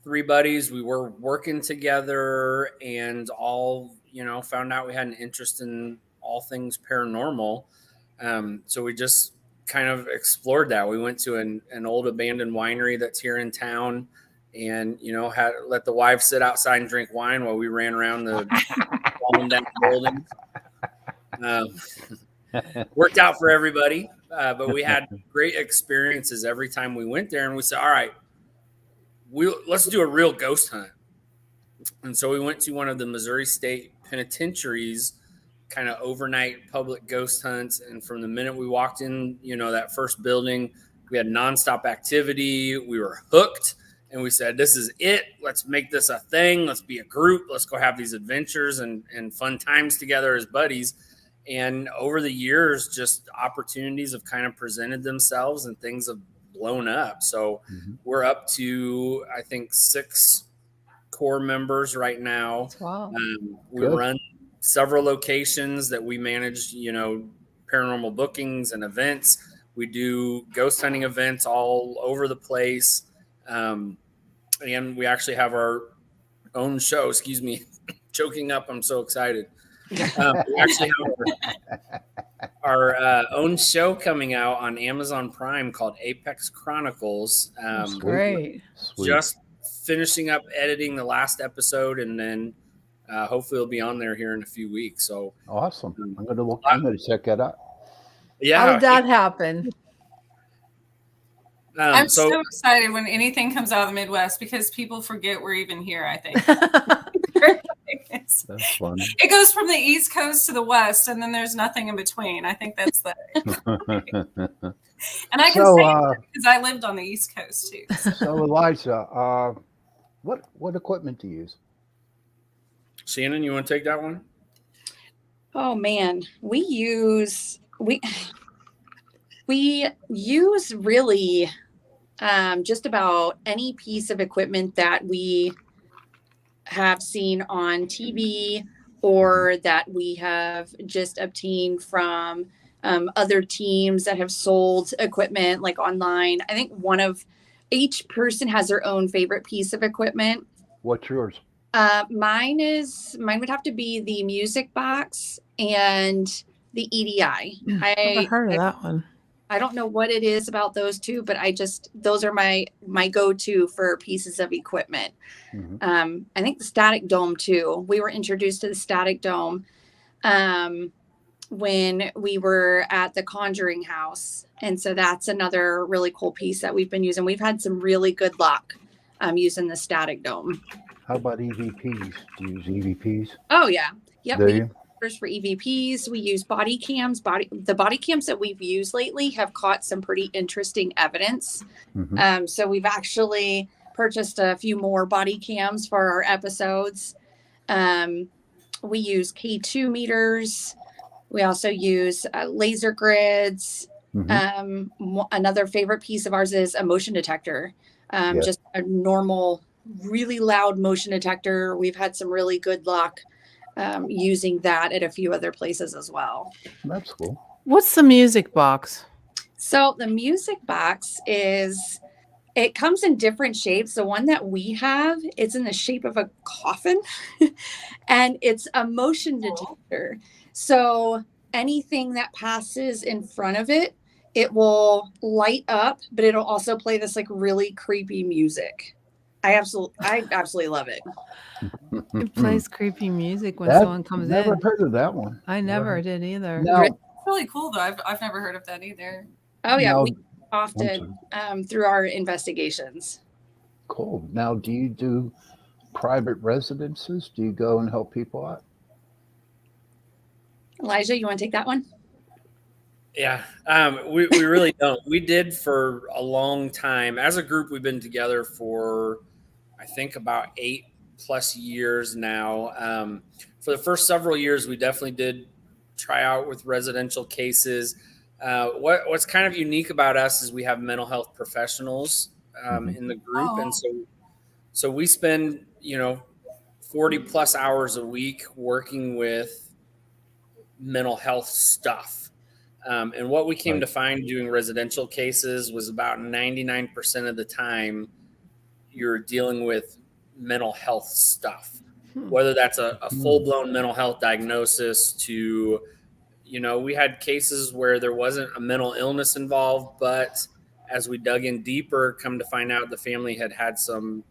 three buddies. We were working together and all, found out we had an interest in all things paranormal. So we just kind of explored that. We went to an old abandoned winery that's here in town and, had let the wives sit outside and drink wine while we ran around the falling down buildings. Worked out for everybody, but we had great experiences every time we went there. And we said, all right, let's do a real ghost hunt. And so we went to one of the Missouri State penitentiaries, kind of overnight public ghost hunts. And from the minute we walked in, that first building, we had nonstop activity. We were hooked. And we said, this is it. Let's make this a thing. Let's be a group. Let's go have these adventures and fun times together as buddies. And over the years, just opportunities have kind of presented themselves and things have blown up. So we're up to, I think, 6 core members right now. Wow. We run several locations that we manage, paranormal bookings and events. We do ghost hunting events all over the place. And we actually have our own show. Excuse me, choking up. I'm so excited. We actually have our own show coming out on Amazon Prime called Apex Chronicles. Great. Sweet. Just finishing up editing the last episode, and then hopefully it'll be on there here in a few weeks. So Awesome. I'm going to check that out. yeah, How did that happen? I'm so excited when anything comes out of the Midwest because people forget we're even here, I think. That's funny. It goes from the East Coast to the West, and then there's nothing in between. I think that's the. And I can say that because I lived on the East Coast too. So Elijah, what equipment do you use? Shannon, you want to take that one? Oh man, we use really just about any piece of equipment that we have seen on TV or that we have just obtained from other teams that have sold equipment like online. I think each person has their own favorite piece of equipment. What's yours? Mine would have to be the music box and the EDI. I've heard of that one. I don't know what it is about those two, but those are my go-to for pieces of equipment. I think the static dome too. We were introduced to the static dome when we were at the Conjuring House. And so that's another really cool piece that we've been using. We've had some really good luck using the static dome. How about EVPs? Do you use EVPs? Oh yeah. Yep. Do you? For EVPs, we use body cams. The body cams that we've used lately have caught some pretty interesting evidence. So we've actually purchased a few more body cams for our episodes. We use K2 meters. We also use laser grids. Another favorite piece of ours is a motion detector. Just a normal, really loud motion detector. We've had some really good luck using that at a few other places as well. That's cool. What's the music box? So the music box it comes in different shapes. The one that we have, it's in the shape of a coffin and it's a motion detector. So anything that passes in front of it, it will light up, but it'll also play this like really creepy music. I absolutely love it. It plays creepy music when someone comes in. Never heard of that one. I never did either. No. It's really cool though. I've never heard of that either. Oh yeah, No. we often through our investigations. Cool. Now, do you do private residences? Do you go and help people out? Elijah, you want to take that one? Yeah, we really don't. We did for a long time. As a group, we've been together for, I think, about 8 plus years now. For the first several years, we definitely did try out with residential cases. What's kind of unique about us is we have mental health professionals in the group. Oh. And so we spend, 40 plus hours a week working with mental health stuff. And what we came to find doing residential cases was about 99% of the time you're dealing with mental health stuff, whether that's a full-blown mental health diagnosis to, we had cases where there wasn't a mental illness involved, but as we dug in deeper, come to find out the family had some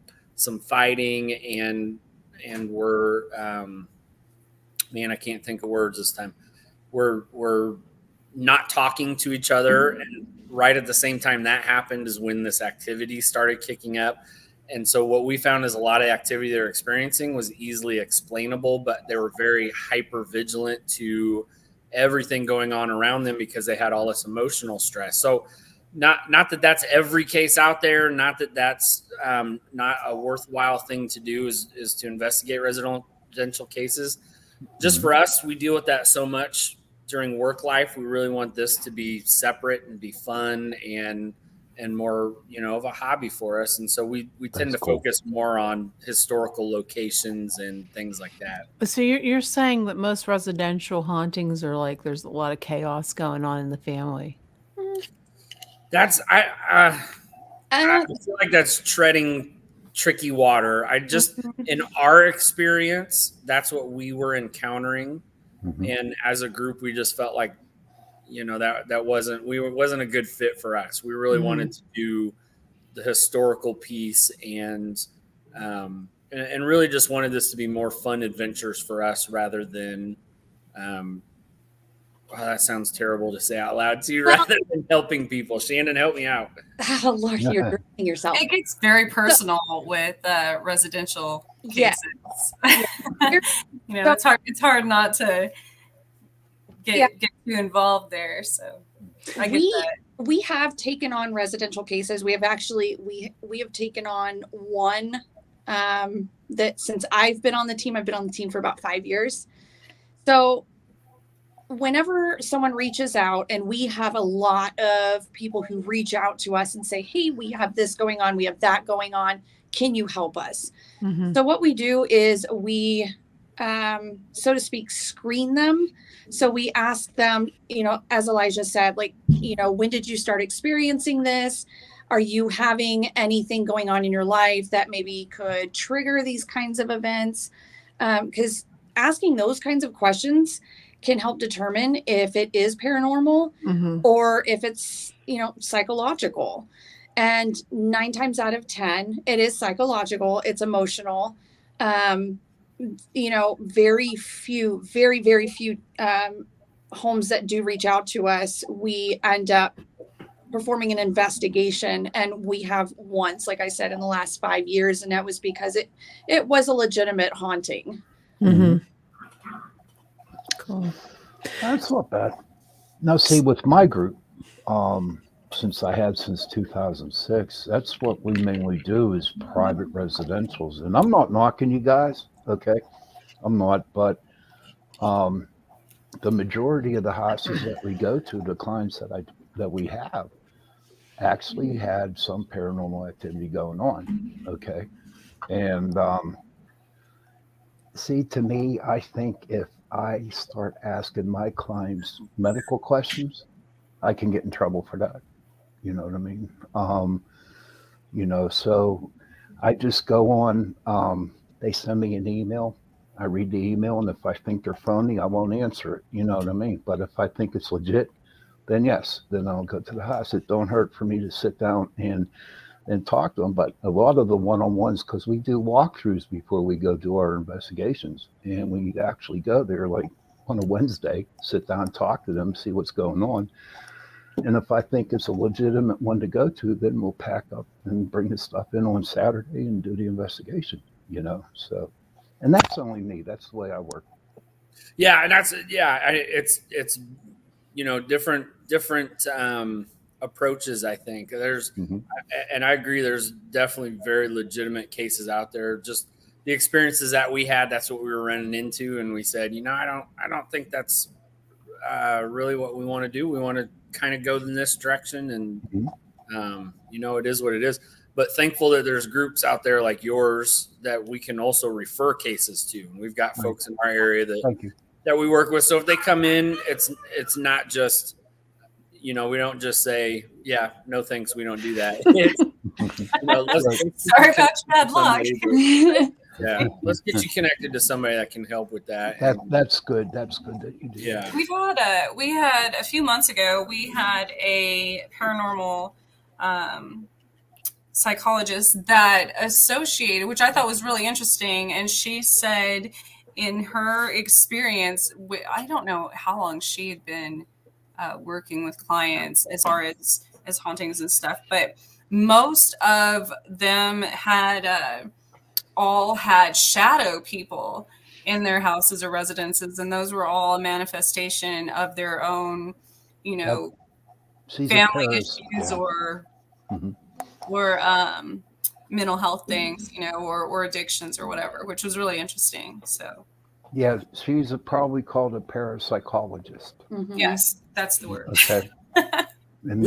fighting and were, I can't think of words this time. We're not talking to each other. And right at the same time that happened is when this activity started kicking up. And so what we found is a lot of activity they're experiencing was easily explainable, but they were very hyper vigilant to everything going on around them because they had all this emotional stress. So not that that's every case out there, not that that's not a worthwhile thing to do is to investigate residential cases. Just for us, we deal with that so much during work life. We really want this to be separate and be fun and more, of a hobby for us. And so we tend to focus more on historical locations and things like that. So you're saying that most residential hauntings are like there's a lot of chaos going on in the family. That's I feel like that's treading tricky water. In our experience, that's what we were encountering. And as a group, we just felt like, that wasn't a good fit for us. We really wanted to do the historical piece and really just wanted this to be more fun adventures for us rather than, that sounds terrible to say out loud too, rather than helping people. Shannon, help me out. Oh, Lord, you're drowning yourself. It gets very personal with residential cases. Yeah. It's hard not to get too involved there. So I get that. We have taken on residential cases. We have actually we have taken on one that since I've been on the team for about 5 years. So whenever someone reaches out, and we have a lot of people who reach out to us and say, hey, we have this going on, we have that going on, can you help us? So what we do is we so to speak, screen them. So we ask them, as Elijah said, like, when did you start experiencing this? Are you having anything going on in your life that maybe could trigger these kinds of events? Because asking those kinds of questions can help determine if it is paranormal or if it's, psychological. And 9 times out of 10, it is psychological. It's emotional. Very few homes that do reach out to us, we end up performing an investigation. And we have once, like I said, in the last 5 years, and that was because it was a legitimate haunting. Cool. That's not bad. Now, see, with my group, since 2006, that's what we mainly do is private residentials. And I'm not knocking you guys, okay? I'm not, but the majority of the houses that we go to, the clients that we have, actually had some paranormal activity going on, okay? And see, to me, I think if I start asking my clients medical questions, I can get in trouble for that. You know what I mean? So I just go on, they send me an email. I read the email, and if I think they're phony, I won't answer it. You know what I mean? But if I think it's legit, then yes, then I'll go to the house. It don't hurt for me to sit down and talk to them. But a lot of the one-on-ones, because we do walkthroughs before we go do our investigations, and we actually go there like on a Wednesday, sit down, talk to them, see what's going on. And if I think it's a legitimate one to go to, then we'll pack up and bring the stuff in on Saturday and do the investigation, So, and that's only me. That's the way I work. Yeah. And it's different approaches. I think there's, and I agree, there's definitely very legitimate cases out there. Just the experiences that we had, that's what we were running into. And we said, I don't think that's really what we want to do. We want to kind of go in this direction, and it is what it is. But thankful that there's groups out there like yours that we can also refer cases to. And we've got folks in our area that we work with. So if they come in, it's not just, we don't just say, yeah, no thanks, we don't do that. Sorry about your bad luck. Yeah, let's get you connected to somebody that can help with that. That's good. That's good that you do. Yeah, we had a few months ago. We had a paranormal psychologist that associated, which I thought was really interesting, and she said, in her experience, I don't know how long she had been working with clients as far as hauntings and stuff, but most of them had all had shadow people in their houses or residences, and those were all a manifestation of their own, family issues or mental health things, or addictions or whatever, which was really interesting. So yeah, she's probably called a parapsychologist. Yes, that's the word. Okay. And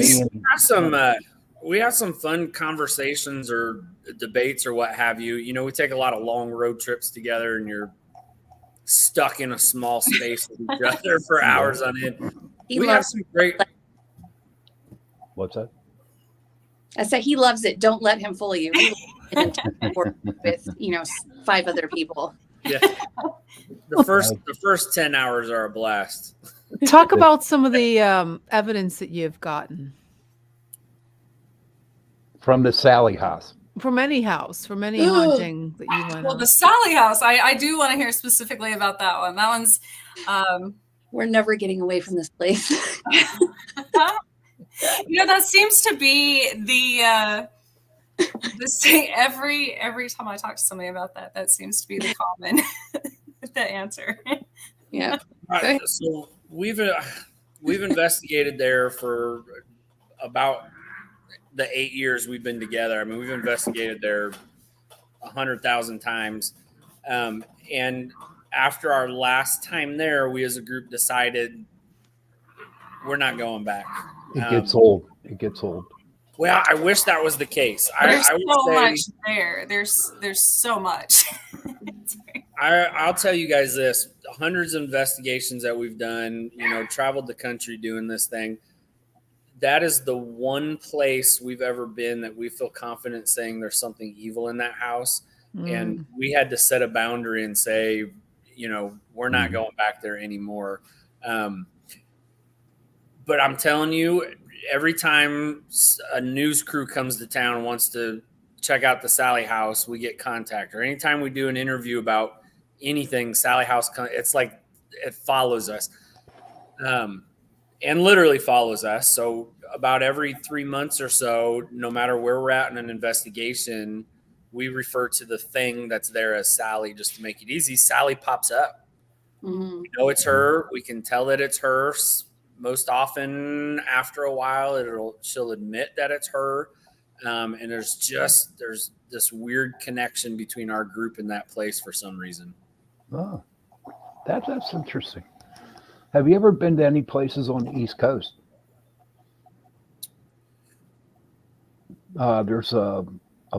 we have some fun conversations or debates or what have you. We take a lot of long road trips together, and you're stuck in a small space with each other for hours on end. We have some great. What's that? I said he loves it. Don't let him fool you. With 5 other people. Yeah, the first 10 hours are a blast. Talk about some of the evidence that you've gotten from the Sally house. From any house, from any haunting that you went Well, on. the Sally house, I do want to hear specifically about that one. That one's we're never getting away from this place. That seems to be the every time I talk to somebody about that seems to be the common the answer. Yeah. Right, so we've investigated there for about the 8 years we've been together. I mean, we've investigated there 100,000 times. And after our last time there, we as a group decided we're not going back. It gets old. It gets old. Well, I wish that was the case. There's so much there. There's so much. I'll tell you guys this: hundreds of investigations that we've done. Traveled the country doing this thing. That is the one place we've ever been that we feel confident saying there's something evil in that house, and we had to set a boundary and say, we're not going back there anymore. But I'm telling you, every time a news crew comes to town and wants to check out the Sally house, we get contact. Or anytime we do an interview about anything, Sally house, it's like it follows us, and literally follows us. So about every 3 months or so, no matter where we're at in an investigation, we refer to the thing that's there as Sally, just to make it easy. Sally pops up. We know it's her. We can tell that it's her. Most often, after a while, she'll admit that it's her, and there's this weird connection between our group and that place for some reason. Oh, that's interesting. Have you ever been to any places on the East Coast? There's a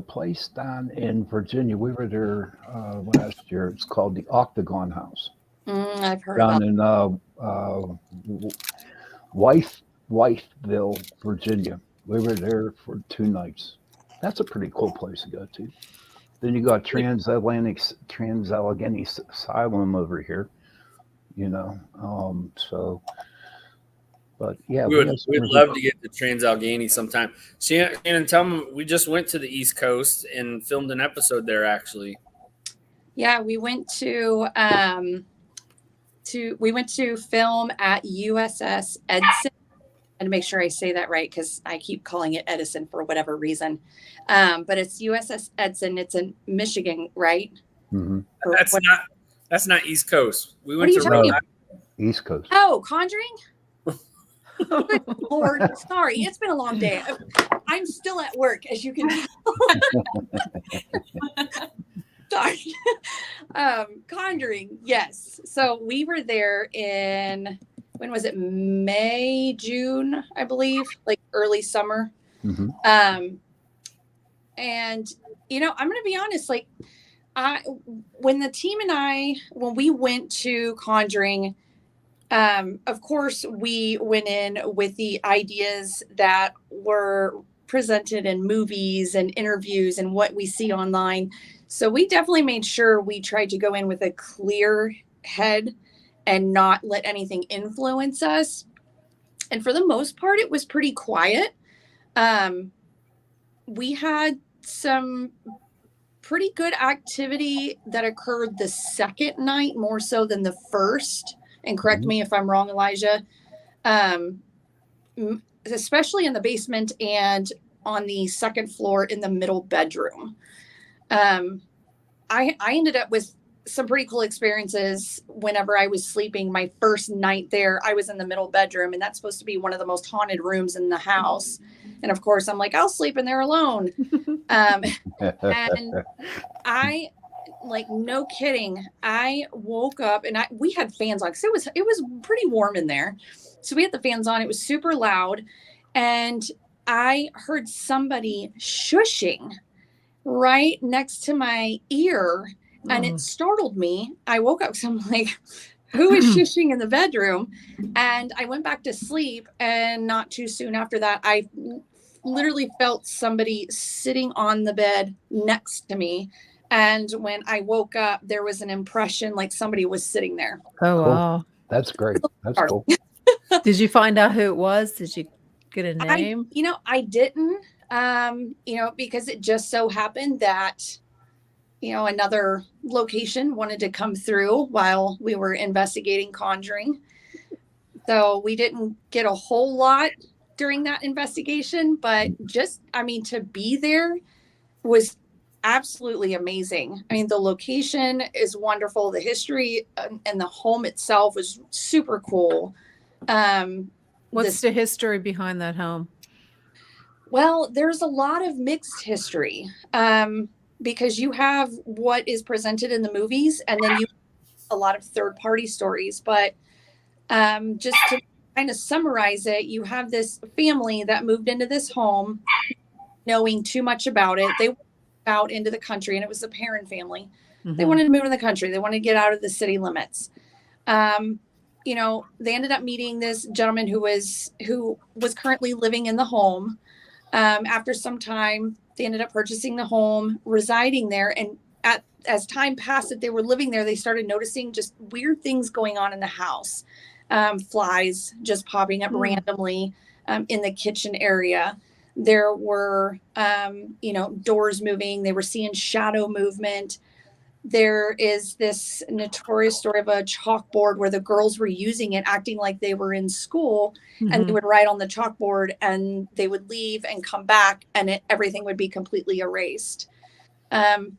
place down in Virginia. We were there last year. It's called the Octagon House. I've heard down about in Wifeville, Virginia. We were there for 2 nights. That's a pretty cool place to go to. Then you got Trans-Allegheny Asylum over here, but yeah. We'd love to get to Trans-Allegheny sometime. Shannon, tell them we just went to the East Coast and filmed an episode there, actually. Yeah, we went to film at USS Edison. And make sure I say that right, because I keep calling it Edison for whatever reason. But it's USS Edison. It's in Michigan, right? Mm-hmm. That's not East Coast. We What went are you to talking Rhode East Coast. Oh, Conjuring? Good Lord, sorry, it's been a long day. I'm still at work, as you can tell. Conjuring, yes. So we were there in, when was it? May, June, I believe, like early summer. Mm-hmm. And I'm going to be honest, like when the team and I, when we went to Conjuring, of course we went in with the ideas that were presented in movies and interviews and what we see online. So we definitely made sure we tried to go in with a clear head and not let anything influence us. And for the most part, it was pretty quiet. We had some pretty good activity that occurred the second night, more so than the first. And correct me if I'm wrong, Elijah. Especially in the basement and on the second floor in the middle bedroom. I ended up with some pretty cool experiences whenever I was sleeping. My first night there, I was in the middle bedroom, and that's supposed to be one of the most haunted rooms in the house. And of course, I'm like, I'll sleep in there alone. And I, like, no kidding, I woke up and we had fans on because it was pretty warm in there. So we had the fans on. It was super loud. And I heard somebody shushing right next to my ear. And it startled me. I woke up because I'm like, who is shushing in the bedroom? And I went back to sleep. And not too soon after that, I literally felt somebody sitting on the bed next to me. And when I woke up, there was an impression like somebody was sitting there. Oh, wow. That's great. That's cool. Did you find out who it was? Did you get a name? I didn't, because it just so happened that, another location wanted to come through while we were investigating Conjuring. So we didn't get a whole lot during that investigation, but to be there was absolutely amazing. I mean, the location is wonderful. The history and the home itself was super cool. What's the history behind that home? Well, there's a lot of mixed history because you have what is presented in the movies, and then you have a lot of third-party stories. But just to kind of summarize it, you have this family that moved into this home knowing too much about it. They went out into the country, and it was a Perrin family. Mm-hmm. They wanted to move in the country. They wanted to get out of the city limits. They ended up meeting this gentleman who was currently living in the home. After some time, they ended up purchasing the home, residing there. And as time passed that they were living there, they started noticing just weird things going on in the house. Flies just popping up randomly in the kitchen area. There were, doors moving. They were seeing shadow movement. There is this notorious story of a chalkboard where the girls were using it, acting like they were in school, and they would write on the chalkboard, and they would leave and come back, and everything would be completely erased. Would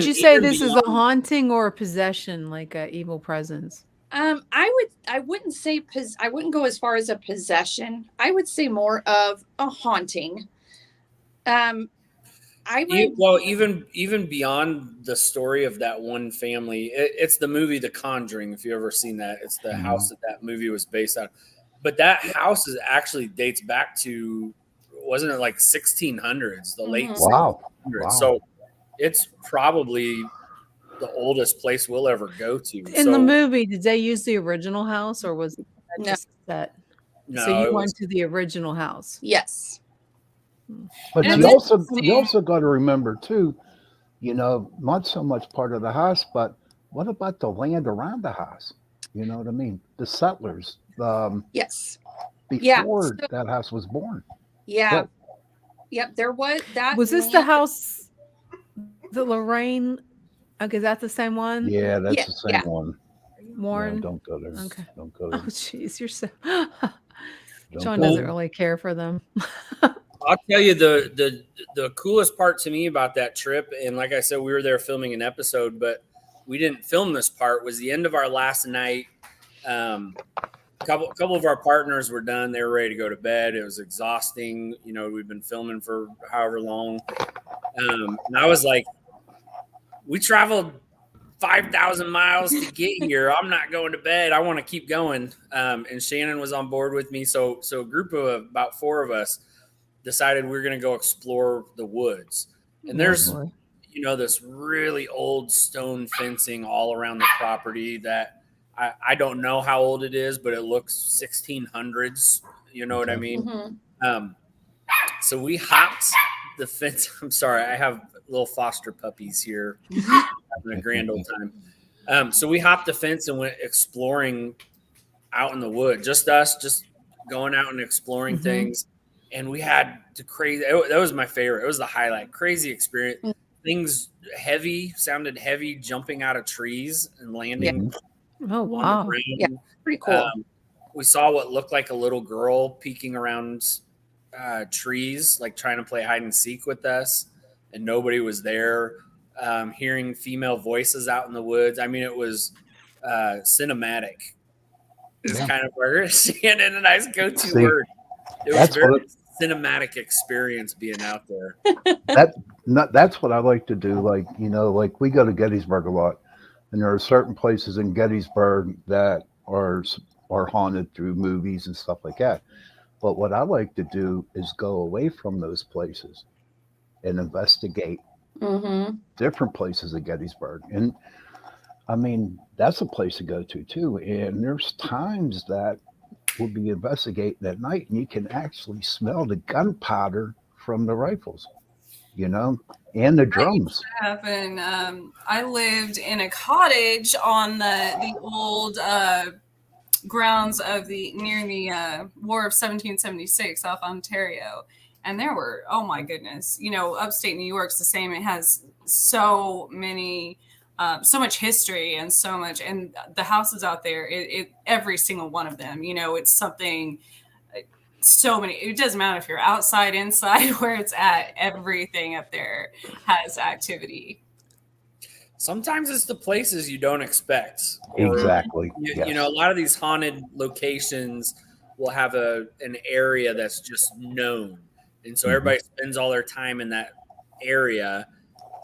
you say this is a haunting or a possession, like an evil presence? I wouldn't say I wouldn't go as far as a possession. I would say more of a haunting. Even beyond the story of that one family, it's the movie The Conjuring. If you ever seen that, it's the house that movie was based on. But that house actually dates back to, wasn't it like 1600s, the late 1600s? Wow. So it's probably the oldest place we'll ever go to. In the movie, did they use the original house, or was that just set? No, so you went to the original house. Yes. But you also got to remember too, not so much part of the house, but what about the land around the house? You know what I mean? The settlers. Yes. Before that house was born. Yeah. Yep. There was that. Was this the house, the Lorraine? Okay, is that the same one? Yeah, that's the same one. Warren? No, don't go there. Okay. Don't go there. Oh, jeez, you're so. John doesn't really care for them. I'll tell you the coolest part to me about that trip, and like I said, we were there filming an episode, but we didn't film this part, was the end of our last night. Couple of our partners were done. They were ready to go to bed. It was exhausting. We've been filming for however long. And I was like, we traveled 5,000 miles to get here. I'm not going to bed. I want to keep going. And Shannon was on board with me. So a group of about 4 of us decided we were going to go explore the woods. And there's, this really old stone fencing all around the property that I don't know how old it is, but it looks 1600s. You know what I mean? Mm-hmm. So we hopped the fence. I'm sorry, I have little foster puppies here having a grand old time. So we hopped the fence and went exploring out in the wood. Just us, just going out and exploring things. And we had the crazy. That was my favorite. It was the highlight. Crazy experience. Things sounded heavy, jumping out of trees and landing. Oh wow! Yeah, pretty cool. We saw what looked like a little girl peeking around trees, like trying to play hide and seek with us, and nobody was there. Hearing female voices out in the woods. I mean, it was cinematic. It's kind of where Shannon and I's go-to word. It was very cinematic experience being out there. That's what I like to do. Like, like we go to Gettysburg a lot, and there are certain places in Gettysburg that are haunted through movies and stuff like that. But what I like to do is go away from those places and investigate different places at Gettysburg. And I mean, that's a place to go to too. And there's times that we'll be investigating at night and you can actually smell the gunpowder from the rifles, and the drums. Happened. I lived in a cottage on the old grounds of near the War of 1776 off Ontario. And there were, oh my goodness, upstate New York's the same. It has so many, so much history and so much, and the houses out there, every single one of them, it's something, so many, it doesn't matter if you're outside, inside, where it's at, everything up there has activity. Sometimes it's the places you don't expect. Exactly. A lot of these haunted locations will have an area that's just known. And so everybody spends all their time in that area,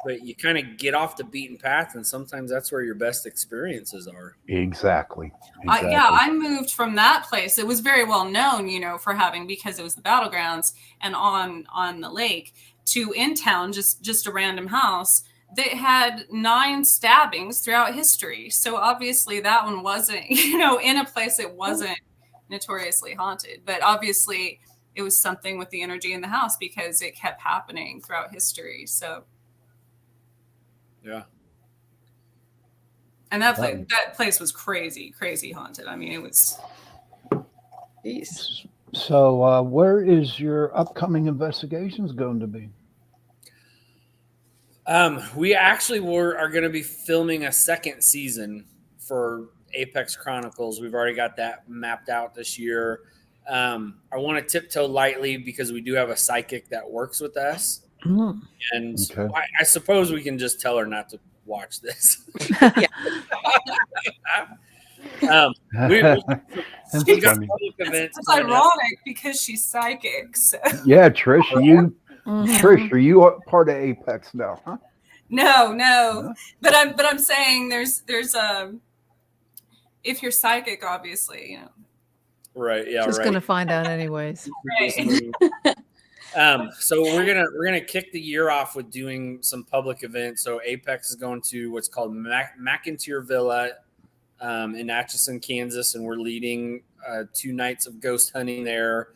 but you kind of get off the beaten path, and sometimes that's where your best experiences are. Exactly. I moved from that place. It was very well known, because it was the battlegrounds and on the lake, to in town, just a random house that had 9 stabbings throughout history. So obviously that one wasn't, in a place it wasn't notoriously haunted, but obviously it was something with the energy in the house because it kept happening throughout history. So yeah. And that place was crazy haunted. I mean, it was. Jeez. So where is your upcoming investigations going to be? We actually are going to be filming a second season for Apex Chronicles. We've already got that mapped out this year. I want to tiptoe lightly because we do have a psychic that works with us. And I suppose we can just tell her not to watch this. We got public events. It's ironic because she's psychic. So. Yeah, Trish, Trish, are you part of Apex now? Huh? No. But I'm saying there's if you're psychic, obviously, Right. Yeah. Just gonna find out anyways. Right. So we're gonna kick the year off with doing some public events. So Apex is going to what's called McIntyre Villa in Atchison, Kansas, and we're leading 2 nights of ghost hunting there.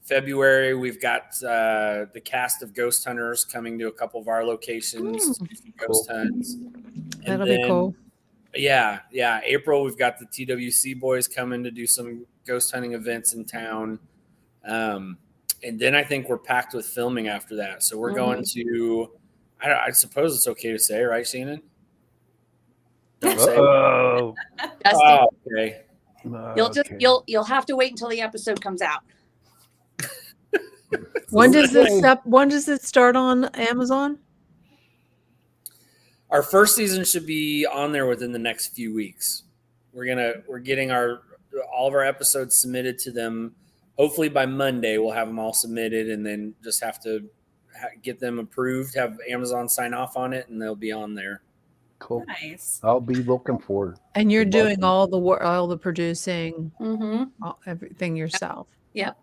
February, we've got the cast of Ghost Hunters coming to a couple of our locations to do some ghost hunts. That'll be cool. Yeah. April, we've got the TWC boys coming to do some ghost hunting events in town. And then I think we're packed with filming after that. So we're going to, I suppose it's okay to say, right, Shannon? Don't say. Oh, okay. You'll have to wait until the episode comes out. When does it start on Amazon? Our first season should be on there within the next few weeks. We're getting all of our episodes submitted to them. Hopefully by Monday we'll have them all submitted, and then just have to get them approved, have Amazon sign off on it, and they'll be on there. Cool. Nice. I'll be looking for it. And you're Good luck. doing all the work, all the producing, Mm-hmm. everything yourself. Yep.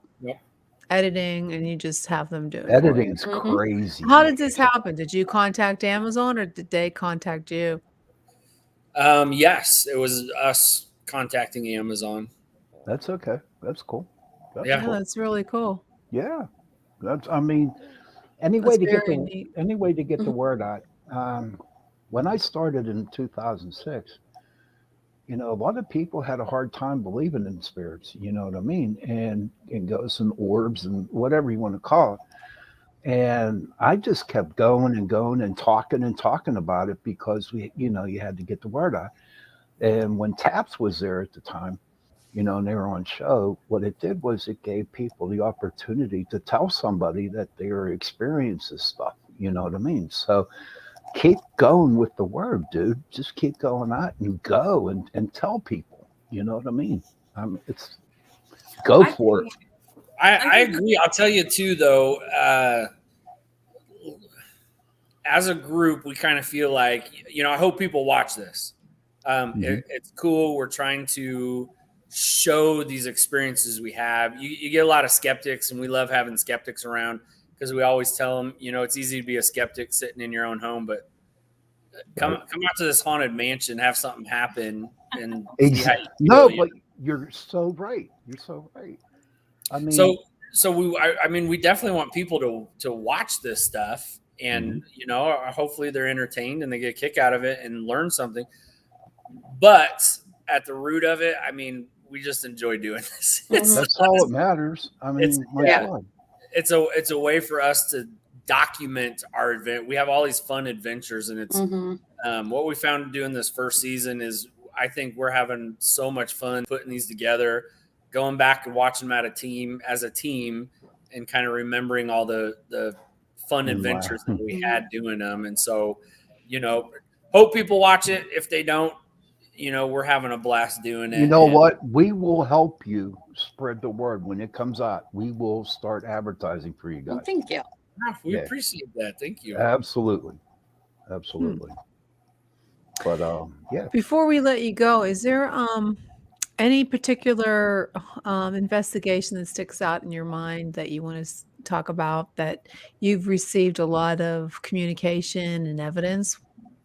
Editing, and you just have them do it. for you. Editing's Mhm. crazy. How did this happen? Did you contact Amazon or did they contact you? Yes, it was us contacting Amazon. That's okay. That's cool. That's Yeah. Yeah, cool. that's really cool. Yeah. That's, I mean, any That's way to get very the neat. any way to get the Mhm. word out. When I started in 2006, you know, a lot of people had a hard time believing in spirits, you know what I mean? And ghosts and orbs and whatever you want to call it. And I just kept going and going and talking about it because you know, you had to get the word out. And when Taps was there at the time, you know, and they were on show, what it did was it gave people the opportunity to tell somebody that they were experiencing stuff, you know what I mean? So keep going with the word, dude. Just keep going out and go and tell people, you know what I mean? It's go I for it. I agree. I'll tell you too, though. As a group, we kind of feel like, you know, I hope people watch this. It's cool. We're trying to show these experiences we have. You get a lot of skeptics, and we love having skeptics around because we always tell them, you know, it's easy to be a skeptic sitting in your own home, but come out to this haunted mansion, have something happen, and see how you feel. No, but you're so right. You're so right. I mean, I mean, we definitely want people to watch this stuff, and you know, hopefully they're entertained and they get a kick out of it and learn something. But at the root of it, I mean, we just enjoy doing this. that's all that matters. I mean, my God. It's a way for us to document our event. We have all these fun adventures, and it's what we found doing this first season is I think we're having so much fun putting these together, going back and watching them as a team, and kind of remembering all the fun adventures that we had doing them. And so, you know, hope people watch it. If they don't, you know, we're having a blast doing it. You know what? We will help you spread the word when it comes out. We will start advertising for you guys. Well, thank you. We appreciate that. Thank you. Absolutely. But yeah. Before we let you go, is there any particular investigation that sticks out in your mind that you want to talk about, that you've received a lot of communication and evidence?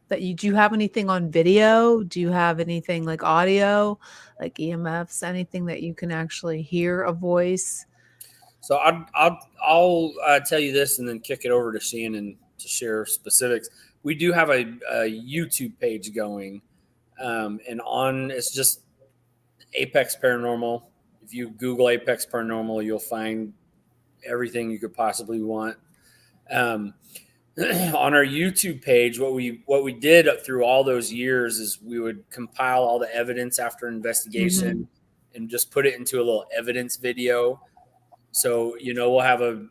Do you have anything on video? Do you have anything like audio, like EMFs, anything that you can actually hear a voice? So I'll tell you this and then kick it over to Shannon to share specifics. We do have a YouTube page going, and it's just Apex Paranormal. If you Google Apex Paranormal, you'll find everything you could possibly want. On our YouTube page, what we did through all those years is we would compile all the evidence after investigation and just put it into a little evidence video. So, you know, we'll have a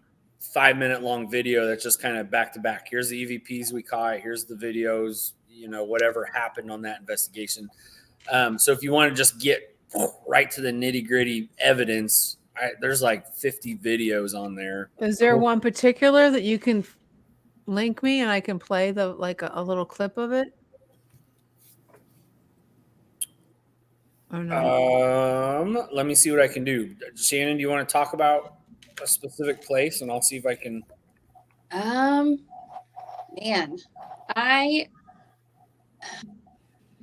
5-minute long video that's just kind of back to back. Here's the EVPs we caught. Here's the videos, you know, whatever happened on that investigation. So if you want to just get right to the nitty gritty evidence, there's like 50 videos on there. Is there one particular that you can link me and I can play a little clip of it? Or no? Let me see what I can do. Shannon, do you want to talk about a specific place, and I'll see if I can. Man, I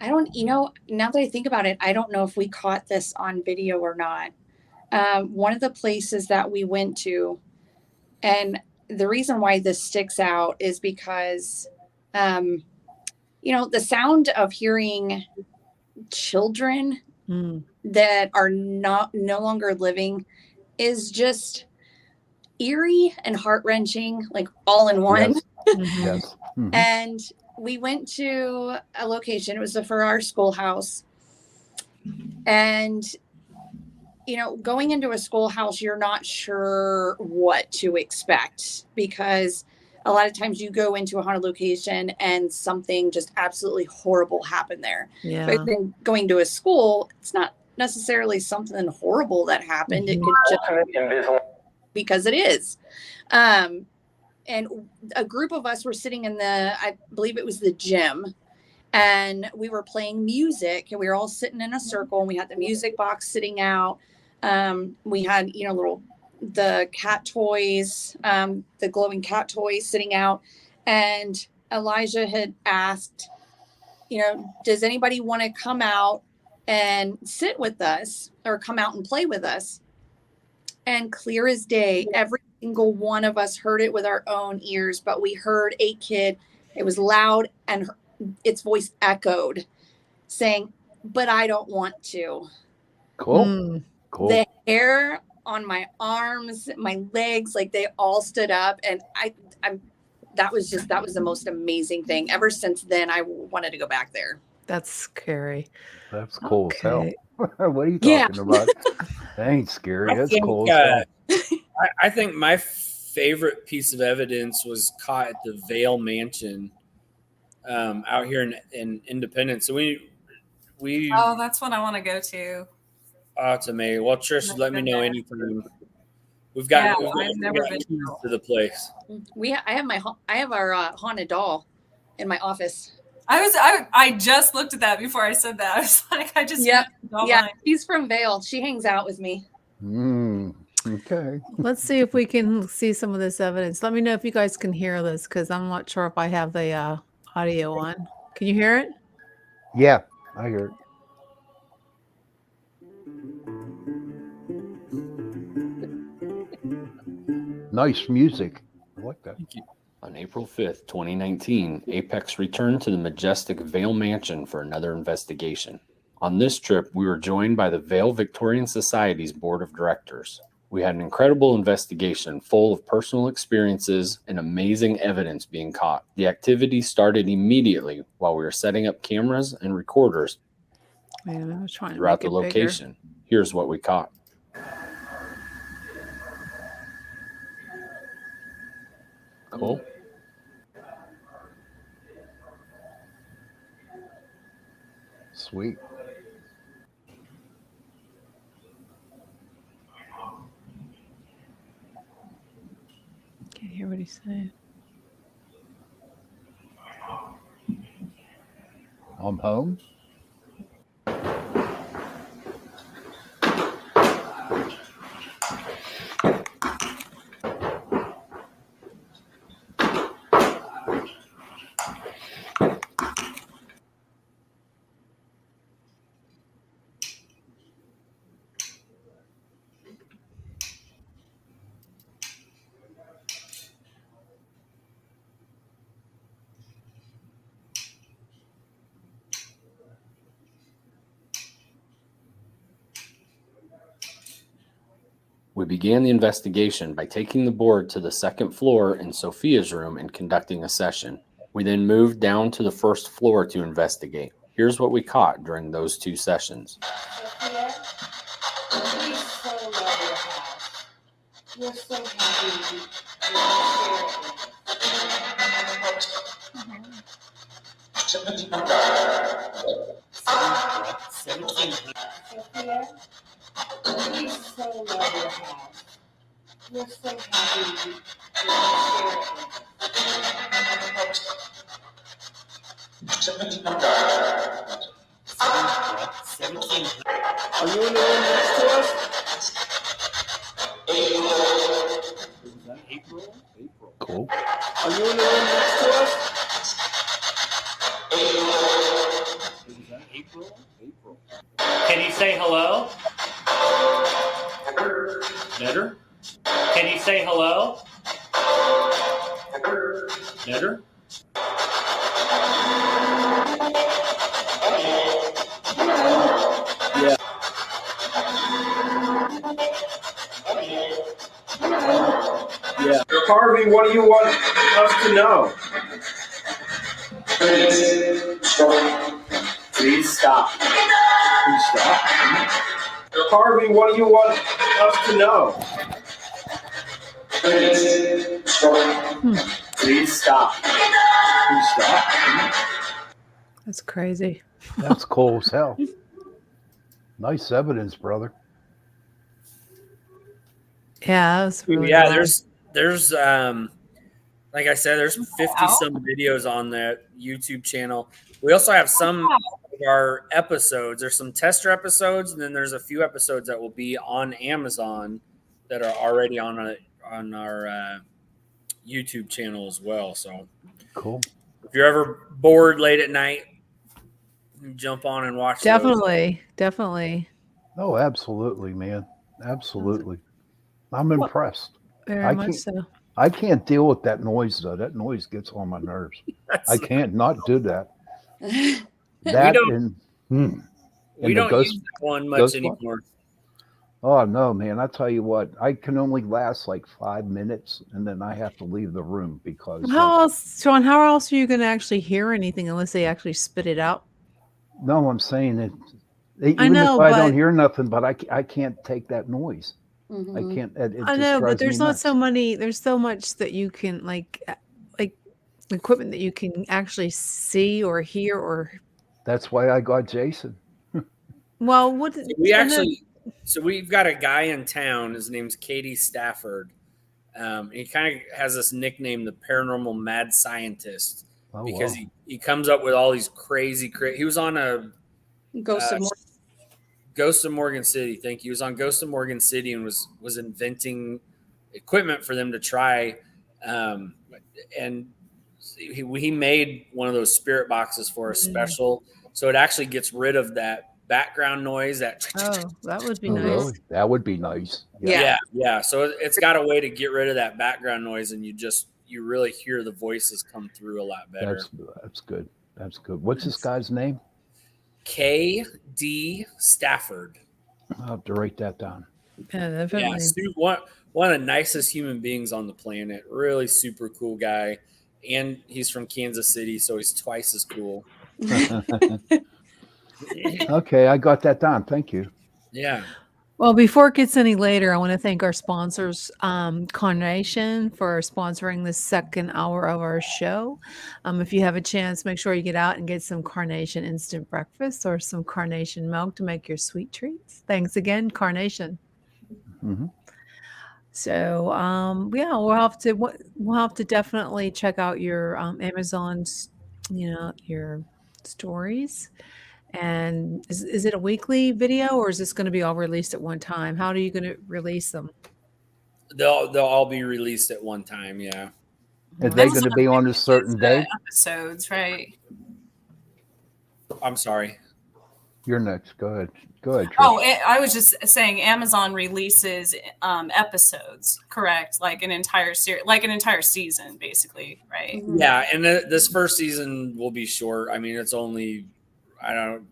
don't, you know, now that I think about it, I don't know if we caught this on video or not. One of the places that we went to, and the reason why this sticks out is because, you know, the sound of hearing children that are no longer living is just eerie and heart-wrenching, like all in one. Yes. And we went to a location. It was for our schoolhouse. And, you know, going into a schoolhouse, you're not sure what to expect, because a lot of times you go into a haunted location and something just absolutely horrible happened there. Yeah. But then going to a school, it's not necessarily something horrible that happened. It could just because it is. and a group of us were sitting in I believe it was the gym, and we were playing music, and we were all sitting in a circle, and we had the music box sitting out. We had, the cat toys, the glowing cat toys sitting out. And Elijah had asked, does anybody want to come out and sit with us or come out and play with us? And clear as day, every single one of us heard it with our own ears, but we heard a kid, it was loud, and its voice echoed saying, "But I don't want to." Cool. Cool. The hair on my arms, my legs, like they all stood up. And that was the most amazing thing. Ever since then, I wanted to go back there. That's scary. That's cool as hell. Okay. What are you talking about? That ain't scary. That's cool as hell. I think my favorite piece of evidence was caught at the Vale Mansion out here in Independence. So we Oh, that's what I want to go to. Oh, it's amazing. Well, Trish, let me know anytime. We've got keys to the place. I have our haunted doll in my office. I just looked at that before I said that. I was like, She's from Vale. She hangs out with me. Okay. Let's see if we can see some of this evidence. Let me know if you guys can hear this, because I'm not sure if I have the audio on. Can you hear it? Yeah, I hear it. Nice music. I like that. Thank you. On April 5th, 2019, Apex returned to the majestic Vale Mansion for another investigation. On this trip, we were joined by the Vale Victorian Society's Board of Directors. We had an incredible investigation full of personal experiences and amazing evidence being caught. The activity started immediately while we were setting up cameras and recorders throughout the location. Here's what we caught. Cool. Sweet. Can't hear what he's saying. I'm home. We began the investigation by taking the board to the second floor in Sophia's room and conducting a session. We then moved down to the first floor to investigate. Here's what we caught during those two sessions. Sophia, we so love your house. We're so happy you share it Sophia, we so love your house. We're so happy you share it Are you in the room next to us? April? Cool. Are you in the room next to us? April? Can you say hello? Better? Can you say hello? Better? Yeah. Yeah. Harvey, what do you want us to know? Please stop. Please stop. Harvey, what do you want us to know? Please stop. Please stop. That's crazy. That's cool as hell. Nice evidence, brother. Yeah, that was really Yeah, wild. there's Like I said, there's 50 some videos on the YouTube channel. We also have some of our episodes. There's some tester episodes, and then there's a few episodes that will be on Amazon that are already on our YouTube channel as well. So Cool. if you're ever bored late at night, jump on and watch those. Definitely. Oh, absolutely, man. Absolutely. I'm impressed. Very much so. I can't deal with that noise, though. That noise gets on my nerves. I can't not do that. That we don't use that one much anymore. Oh, no, man. I tell you what, I can only last like 5 minutes, and then I have to leave the room because... Sean, how else are you going to actually hear anything unless they actually spit it out? No, I'm saying it. Even if I don't hear nothing, but I can't take that noise. I can't. I know, but there's not so many. There's so much that you can like equipment that you can actually see or hear or. That's why I got Jason. Well, what so we've got a guy in town. His name's Katie Stafford. He kind of has this nickname, the Paranormal Mad Scientist, because he comes up with all these crazy. He was on a Ghost of Morgan City. Thank you. He was on Ghost of Morgan City and was inventing equipment for them to try. And he made one of those spirit boxes for a special. So it actually gets rid of that background noise. That would be nice. Really? That would be nice. Yeah. So it's got a way to get rid of that background noise, and you really hear the voices come through a lot better. That's good. That's good. What's this guy's name? K.D. Stafford. I'll have to write that down. Yeah, definitely. Yeah, one of the nicest human beings on the planet. Really super cool guy. And he's from Kansas City, so he's twice as cool. Okay, I got that down. Thank you. Yeah. Well, before it gets any later, I want to thank our sponsors, Carnation, for sponsoring the second hour of our show. If you have a chance, make sure you get out and get some Carnation instant breakfast or some Carnation milk to make your sweet treats. Thanks again, Carnation. Mm-hmm. So, we'll have to definitely check out your Amazon's, your stories. And is it a weekly video, or is this going to be all released at one time? How are you going to release them? They'll all be released at one time. Yeah. Are they going to be on a certain day? Episodes, right? I'm sorry. You're next. Go ahead. Trish. I was just saying Amazon releases episodes, correct? Like an entire series, like an entire season, basically, right? Yeah, and this first season will be short. I mean, it's only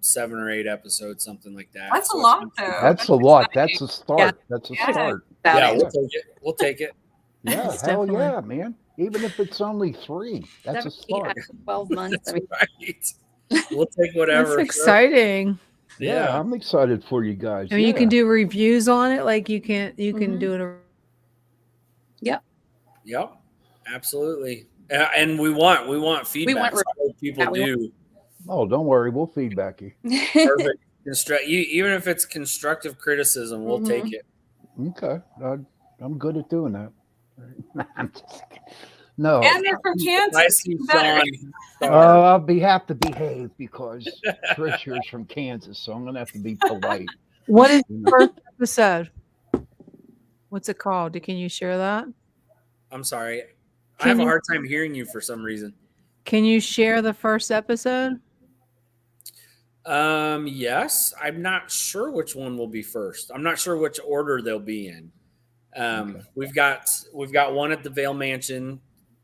7 or 8 episodes, something like that. That's a lot, though. That's a lot. That's a start. Yeah. That's a start. Yeah, we'll take it. Yeah, hell yeah, man. Even if it's only 3, that's a start. 12 months. That's right. We'll take whatever. That's exciting. Yeah, I'm excited for you guys. I mean, you can do reviews on it, like you can do it. Yep, absolutely. And we want feedback. People do. Oh, don't worry, we'll feedback you. Perfect. Even if it's constructive criticism, we'll take it. Okay, I'm good at doing that. No, and they're from Kansas. I see Sean. I'll have to behave because Trish here is from Kansas, so I'm gonna have to be polite. What is the first episode? What's it called? Can you share that? I'm sorry. I have a hard time hearing you for some reason. Can you share the first episode? Yes. I'm not sure which one will be first. I'm not sure which order they'll be in. We've got one at the Vale Mansion,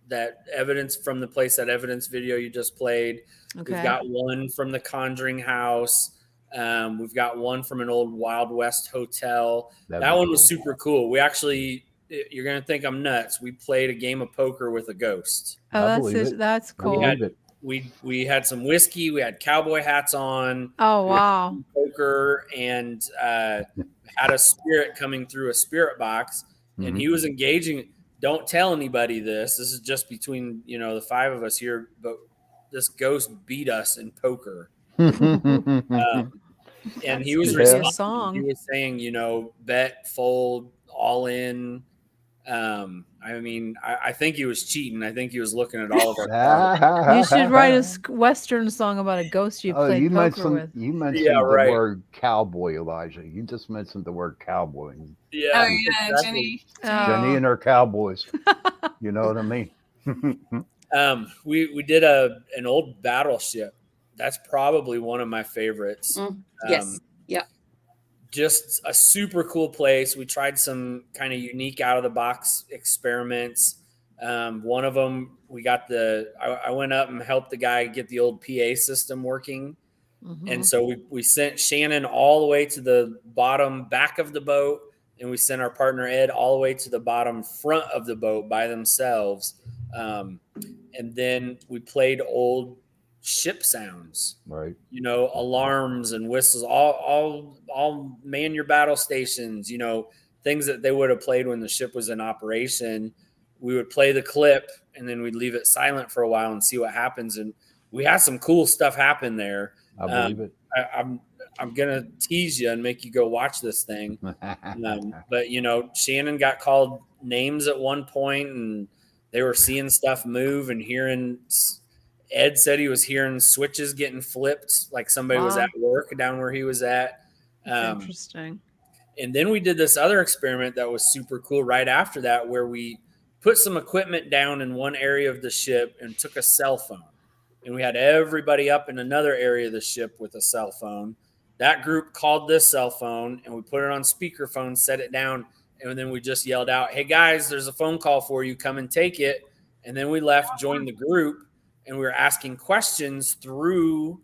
that evidence from the place, that evidence video you just played. Okay. We've got one from the Conjuring house. We've got one from an old Wild West hotel. That one was super cool. We actually, you're going to think I'm nuts, we played a game of poker with a ghost. Oh, that's cool. We had some whiskey. We had cowboy hats on. Oh, wow. Poker, and had a spirit coming through a spirit box. And he was engaging. Don't tell anybody this. This is just between, the 5 of us here. But this ghost beat us in poker. And he was responding. He was saying, bet, fold, all in. I mean, I think he was cheating. I think he was looking at all of our cards. You should write a Western song about a ghost you played poker with. You mentioned Yeah, the right. word cowboy, Elijah. You just mentioned the word cowboy. Yeah. Oh yeah, exactly. Jenny and her cowboys. You know what I mean? We did an old battleship. That's probably one of my favorites. Yes. Yeah. Just a super cool place. We tried some kind of unique out of the box experiments. One of them, I went up and helped the guy get the old PA system working. And so we sent Shannon all the way to the bottom back of the boat, and we sent our partner Ed all the way to the bottom front of the boat by themselves. And then we played old ship sounds, Right. you know, alarms and whistles, all man your battle stations, you know, things that they would have played when the ship was in operation. We would play the clip and then we'd leave it silent for a while and see what happens. And we had some cool stuff happen there. I believe it. I'm gonna tease you and make you go watch this thing. But you know, Shannon got called names at one point, and they were seeing stuff move and hearing. Ed said he was hearing switches getting flipped, like somebody was at work down where he was at. Interesting. And then we did this other experiment that was super cool right after that, where we put some equipment down in one area of the ship and took a cell phone. And we had everybody up in another area of the ship with a cell phone. That group called this cell phone, and we put it on speakerphone, set it down, and then we just yelled out, "Hey, guys, there's a phone call for you. Come and take it." And then we left, joined the group, and we were asking questions through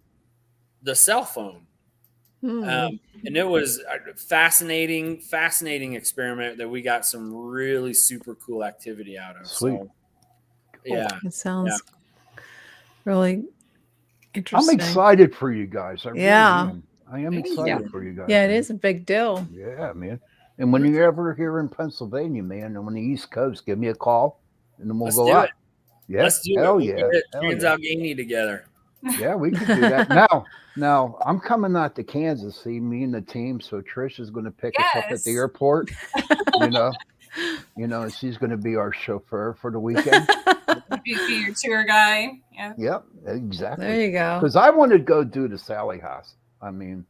the cell phone. And it was a fascinating experiment that we got some really super cool activity out of. Sweet. So, yeah. It sounds really interesting. I'm excited for you guys. I really am. I am Thank you. excited for you guys. Yeah, it man. is a big deal. Yeah, man. And when you're ever here in Pennsylvania, man, and on the East Coast, give me a call, and then we'll Let's go do up. it. Yeah, Let's do hell it. yeah. We'll get Hell Trans-Allegheny together. Yeah, we can do that. Now I'm coming out to Kansas, see me and the team. So Trish is going to pick us up at the airport. you know, and she's going to be our chauffeur for the weekend. Be your tour guide. Yeah. Yep, exactly. There you go. Because I wanted to go do the Sally House. I mean,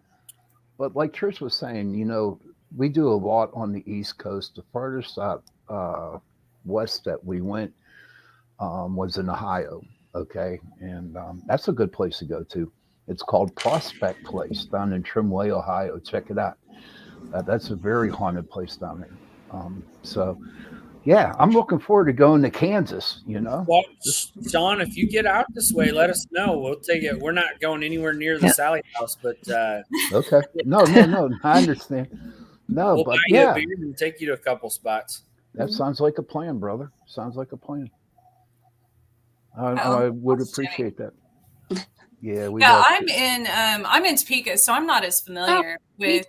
but like Trish was saying, you know, we do a lot on the East Coast. The farthest out west that we went was in Ohio. Okay, and that's a good place to go to. It's called Prospect Place down in Trimway, Ohio. Check it out. That's a very haunted place down there. So, yeah, I'm looking forward to going to Kansas. You know, Well, Sean, if you get out this way, let us know. We'll take it. We're not going anywhere near the Sally House, but okay. No, I understand. No, we'll but buy you yeah, a beer and take you to a couple spots. that sounds like a plan, brother. Sounds like a plan. I would appreciate that. Yeah, I'm in Topeka, so I'm not as familiar with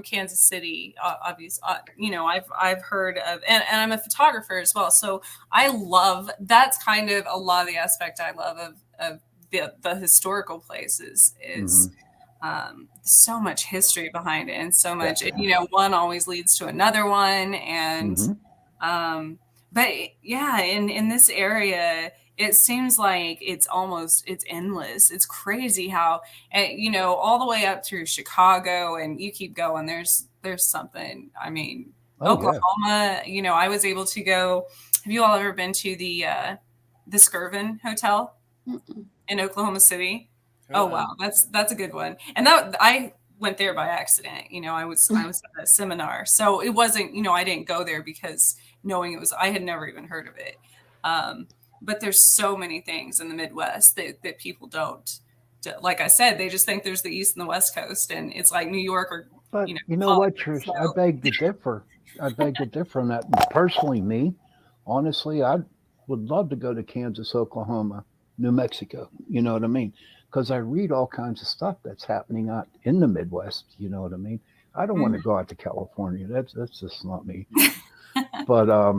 Kansas City. Obviously, you know, I've heard of, and I'm a photographer as well. So I love, that's kind of a lot of the aspect I love of the historical places is so much history behind it, and so much, you know, one always leads to another one, and but yeah, in this area, it seems like it's endless. It's crazy how, you know, all the way up through Chicago, and you keep going. There's something. I mean, Oklahoma. You know, I was able to go. Have you all ever been to the Skirvin Hotel in Oklahoma City? Oh wow, that's a good one. And that I went there by accident. You know, I was at a seminar, so it wasn't. You know, I didn't go there because knowing it was. I had never even heard of it. But there's so many things in the Midwest that people don't. Like I said, they just think there's the East and the West Coast, and it's like New York or. But you know what, Trish? I beg to differ. on that. Personally, honestly, I would love to go to Kansas, Oklahoma, New Mexico. You know what I mean? Because I read all kinds of stuff that's happening out in the Midwest. You know what I mean? I don't want to go out to California. That's just not me. But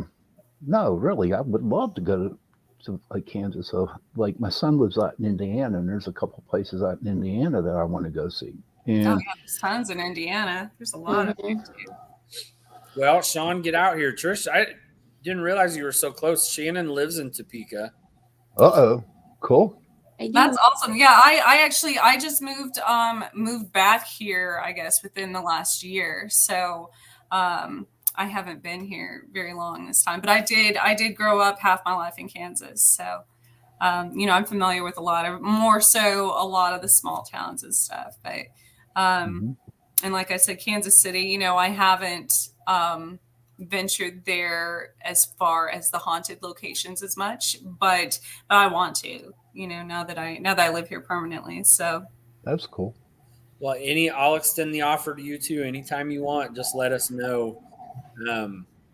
no, really, I would love to go to like Kansas. So like my son lives out in Indiana, and there's a couple places out in Indiana that I want to go see. And there's tons in Indiana. There's a lot of them too. Well, Sean, get out here. Trish, Didn't realize you were so close. Shannon lives in Topeka. Cool. That's awesome. Yeah, I just moved back here, I guess, within the last year. So I haven't been here very long this time. But I did grow up half my life in Kansas. So I'm familiar with a lot of the small towns and stuff. But and like I said, Kansas City, I haven't ventured there as far as the haunted locations as much, but I want to, now that I live here permanently. So that's cool. Well, I'll extend the offer to you too. Anytime you want, just let us know.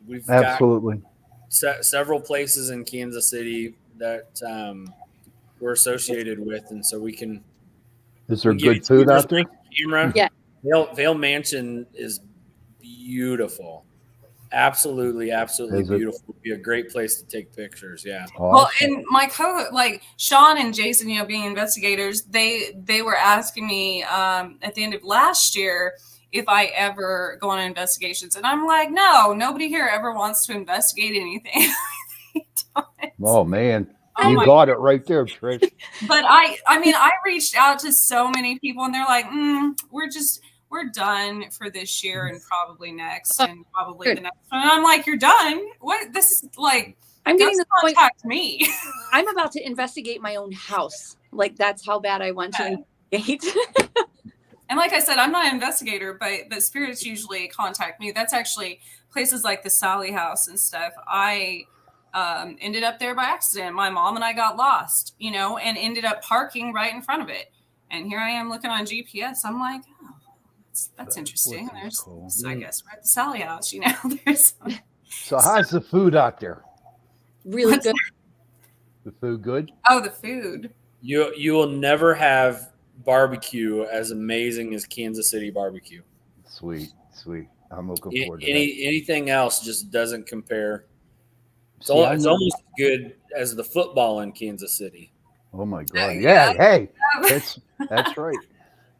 We've absolutely got several places in Kansas City that we're associated with, and so we can. Is there good food out there? Camera. Yeah. Vale Mansion is beautiful. Absolutely beautiful. Would be a great place to take pictures. Yeah. Awesome. Well, and my like Sean and Jason, being investigators, they were asking me at the end of last year if I ever go on investigations, and I'm like, no, nobody here ever wants to investigate anything. Oh man, you got it right there, Trish. But I reached out to so many people, and they're like, we're done for this year and probably next and probably the next one. And I'm like, you're done? What? This is like, I'm getting the point. Contact me. I'm about to investigate my own house. Like, that's how bad I want to investigate. And like I said, I'm not an investigator, but spirits usually contact me. That's actually places like the Sally House and stuff. I ended up there by accident. My mom and I got lost, and ended up parking right in front of it. And here I am looking on GPS. I'm like, oh, that's interesting. Cool. So I guess we're at the Sally House, There's So how's the food out there? Really good. The food good? Oh, the food. You will never have barbecue as amazing as Kansas City barbecue. Sweet. I'm looking forward to that. Anything else just doesn't compare. It's almost as good as the football in Kansas City. Oh my God! Yeah. Hey, that's right.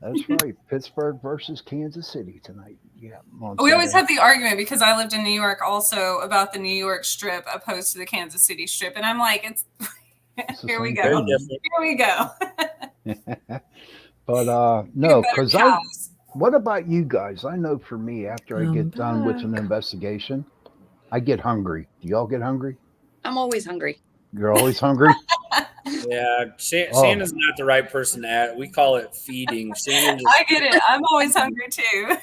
That's right. Pittsburgh versus Kansas City tonight. Yeah. We always have the argument because I lived in New York also about the New York strip opposed to the Kansas City strip, and I'm like, here we go. But no, because what about you guys? I know for me, after I get done with an investigation, I get hungry. Do y'all get hungry? I'm always hungry. You're always hungry? Yeah, Shannon's not the right person to add. We call it feeding. I get it. I'm always hungry too.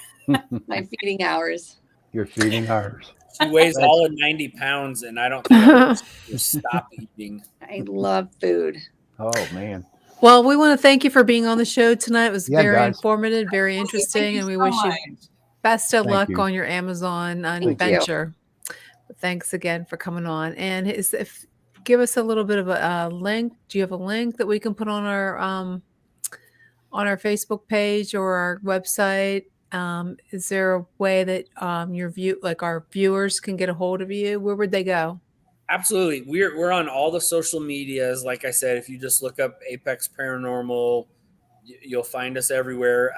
My feeding hours. Your feeding hours. She weighs all of 90 pounds, and I don't think I will stop eating. I love food. Oh, man. Well, we want to thank you for being on the show tonight. It was very informative, very interesting, and we wish you best of luck on your Amazon adventure. Thanks again for coming on. And give us a little bit of a link. Do you have a link that we can put on our Facebook page or our website? Is there a way that our viewers can get a hold of you? Where would they go? Absolutely. We're on all the social medias. Like I said, if you just look up Apex Paranormal, you'll find us everywhere.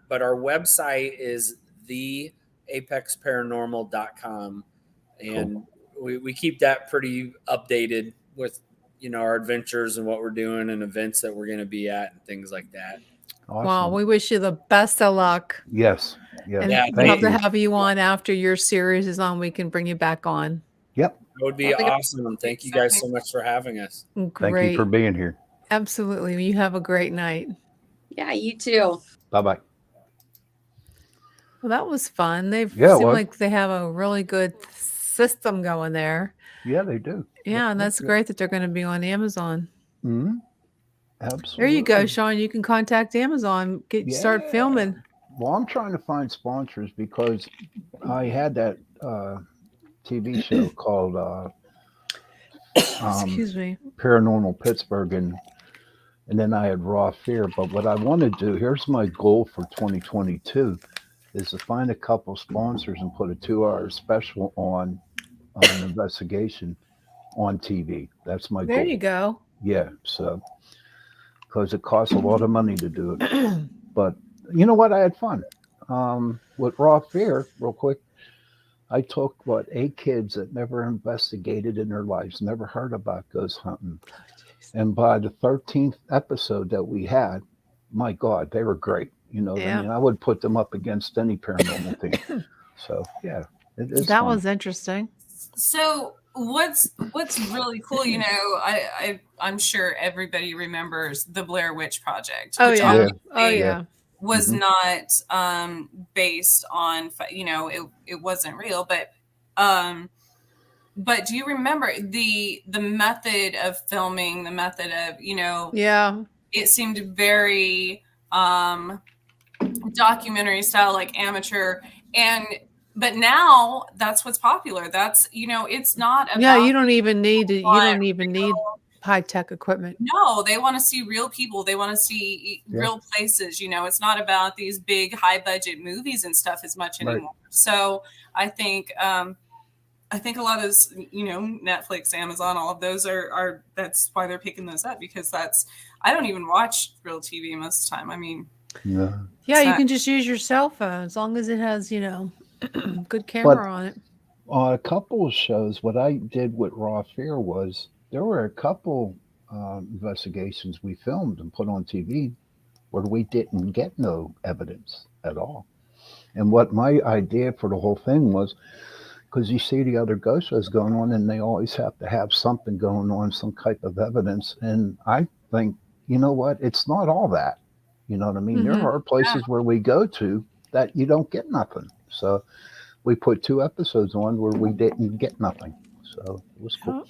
But our website is theapexparanormal.com. And we keep that pretty updated with, our adventures and what we're doing and events that we're going to be at and things like that. Awesome. Well, we wish you the best of luck. Yes. And we'd love to have you on after your series is on. We can bring you back on. Yep. That would be awesome. Thank you guys so much for having us. Great. Thank you for being here. Absolutely. You have a great night. Yeah, you too. Bye-bye. Well, that was fun. They seem like they have a really good system going there. Yeah, they do. Yeah, and that's great that they're going to be on Amazon. Mm-hmm. Absolutely. There you go, Sean. You can contact Amazon. Start filming. Well, I'm trying to find sponsors because I had that TV show called excuse me, Paranormal Pittsburgh, and then I had Raw Fear. But what I want to do, here's my goal for 2022, is to find a couple sponsors and put a 2-hour special on an investigation on TV. That's my goal. There you go. Yeah, so because it costs a lot of money to do it. But you know what? I had fun with Raw Fear. Real quick, I took, what, 8 kids that never investigated in their lives, never heard about ghost hunting. And by the 13th episode that we had, my God, they were great. You know what I mean? I would put them up against any paranormal team. So, yeah, it's that fun. was interesting. So what's really cool, you know, I'm sure everybody remembers the Blair Witch Project. Oh which yeah. obviously Oh yeah. was not based on, you know, it wasn't real, but do you remember the method of filming, the method of, you know, Yeah. it seemed very documentary style, like amateur, but now that's what's popular. That's, you know, it's not about, Yeah, you don't even need high-tech equipment. No, they want to see real people. They want to see real places. You know, it's not about these big high budget movies and stuff as much anymore. So I think a lot of those, you know, Netflix, Amazon, all of those are that's why they're picking those up, because I don't even watch real TV most of the time. I mean, yeah, you can just use your cell phone as long as it has, you know, good camera on it. On a couple of shows, what I did with Raw Fear was there were a couple investigations we filmed and put on TV where we didn't get no evidence at all. And what my idea for the whole thing was, because you see the other ghost shows going on and they always have to have something going on, some type of evidence. And I think, you know what, it's not all that. You know what I mean? There are places where we go to that you don't get nothing. So we put 2 episodes on where we didn't get nothing. So it was cool.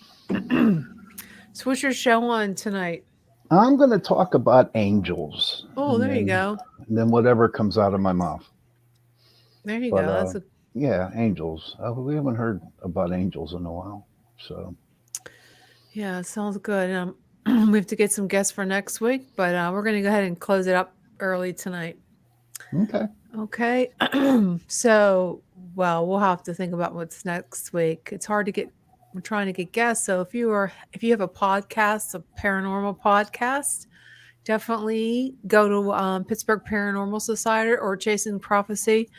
So what's your show on tonight? I'm going to talk about angels. Oh, there you go. And then whatever comes out of my mouth. There you go. Yeah, angels. We haven't heard about angels in a while. So. Yeah, it sounds good. We have to get some guests for next week, but we're going to go ahead and close it up early tonight. Okay. So, well, we'll have to think about what's next week. It's hard to we're trying to get guests. So if you have a podcast, a paranormal podcast, definitely go to Pittsburgh Paranormal Society or Chasing Prophecy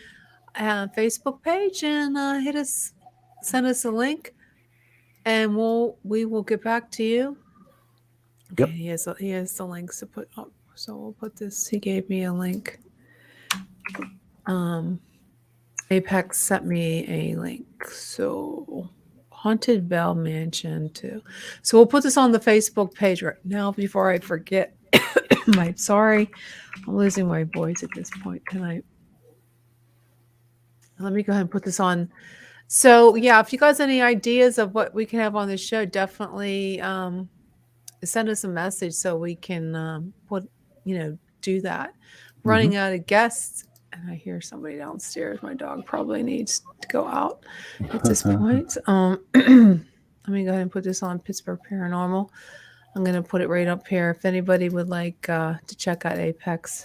Facebook page and send us a link, and we will get back to you. Okay, he has the links to put up. So we'll put this. He gave me a link. Apex sent me a link. So Haunted Bell Mansion too. So we'll put this on the Facebook page right now before I forget. Sorry, I'm losing my voice at this point tonight. Let me go ahead and put this on. So yeah, if you guys have any ideas of what we can have on this show, definitely send us a message so we can do that. Running out of guests, and I hear somebody downstairs. My dog probably needs to go out at this point. Let me go ahead and put this on Pittsburgh Paranormal. I'm going to put it right up here. If anybody would like to check out Apex,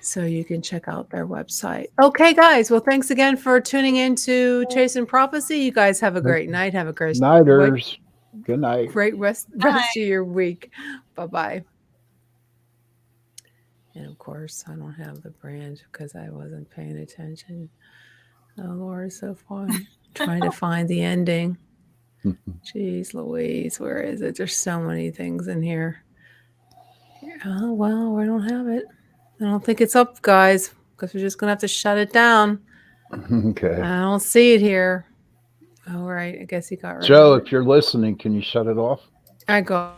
so you can check out their website. Okay, guys. Well, thanks again for tuning in to Chasing Prophecy. You guys have a great night. Have a great Nighters. Good night. Great rest of your week. Bye-bye. And of course, I don't have the brand because I wasn't paying attention. Oh, Lord, so fun. Trying to find the ending. Jeez Louise, where is it? There's so many things in here. Oh, well, we don't have it. I don't think it's up, guys, because we're just going to have to shut it down. Okay. I don't see it here. All right. I guess he got rid Joe, of it. if you're listening, can you shut it off? I go.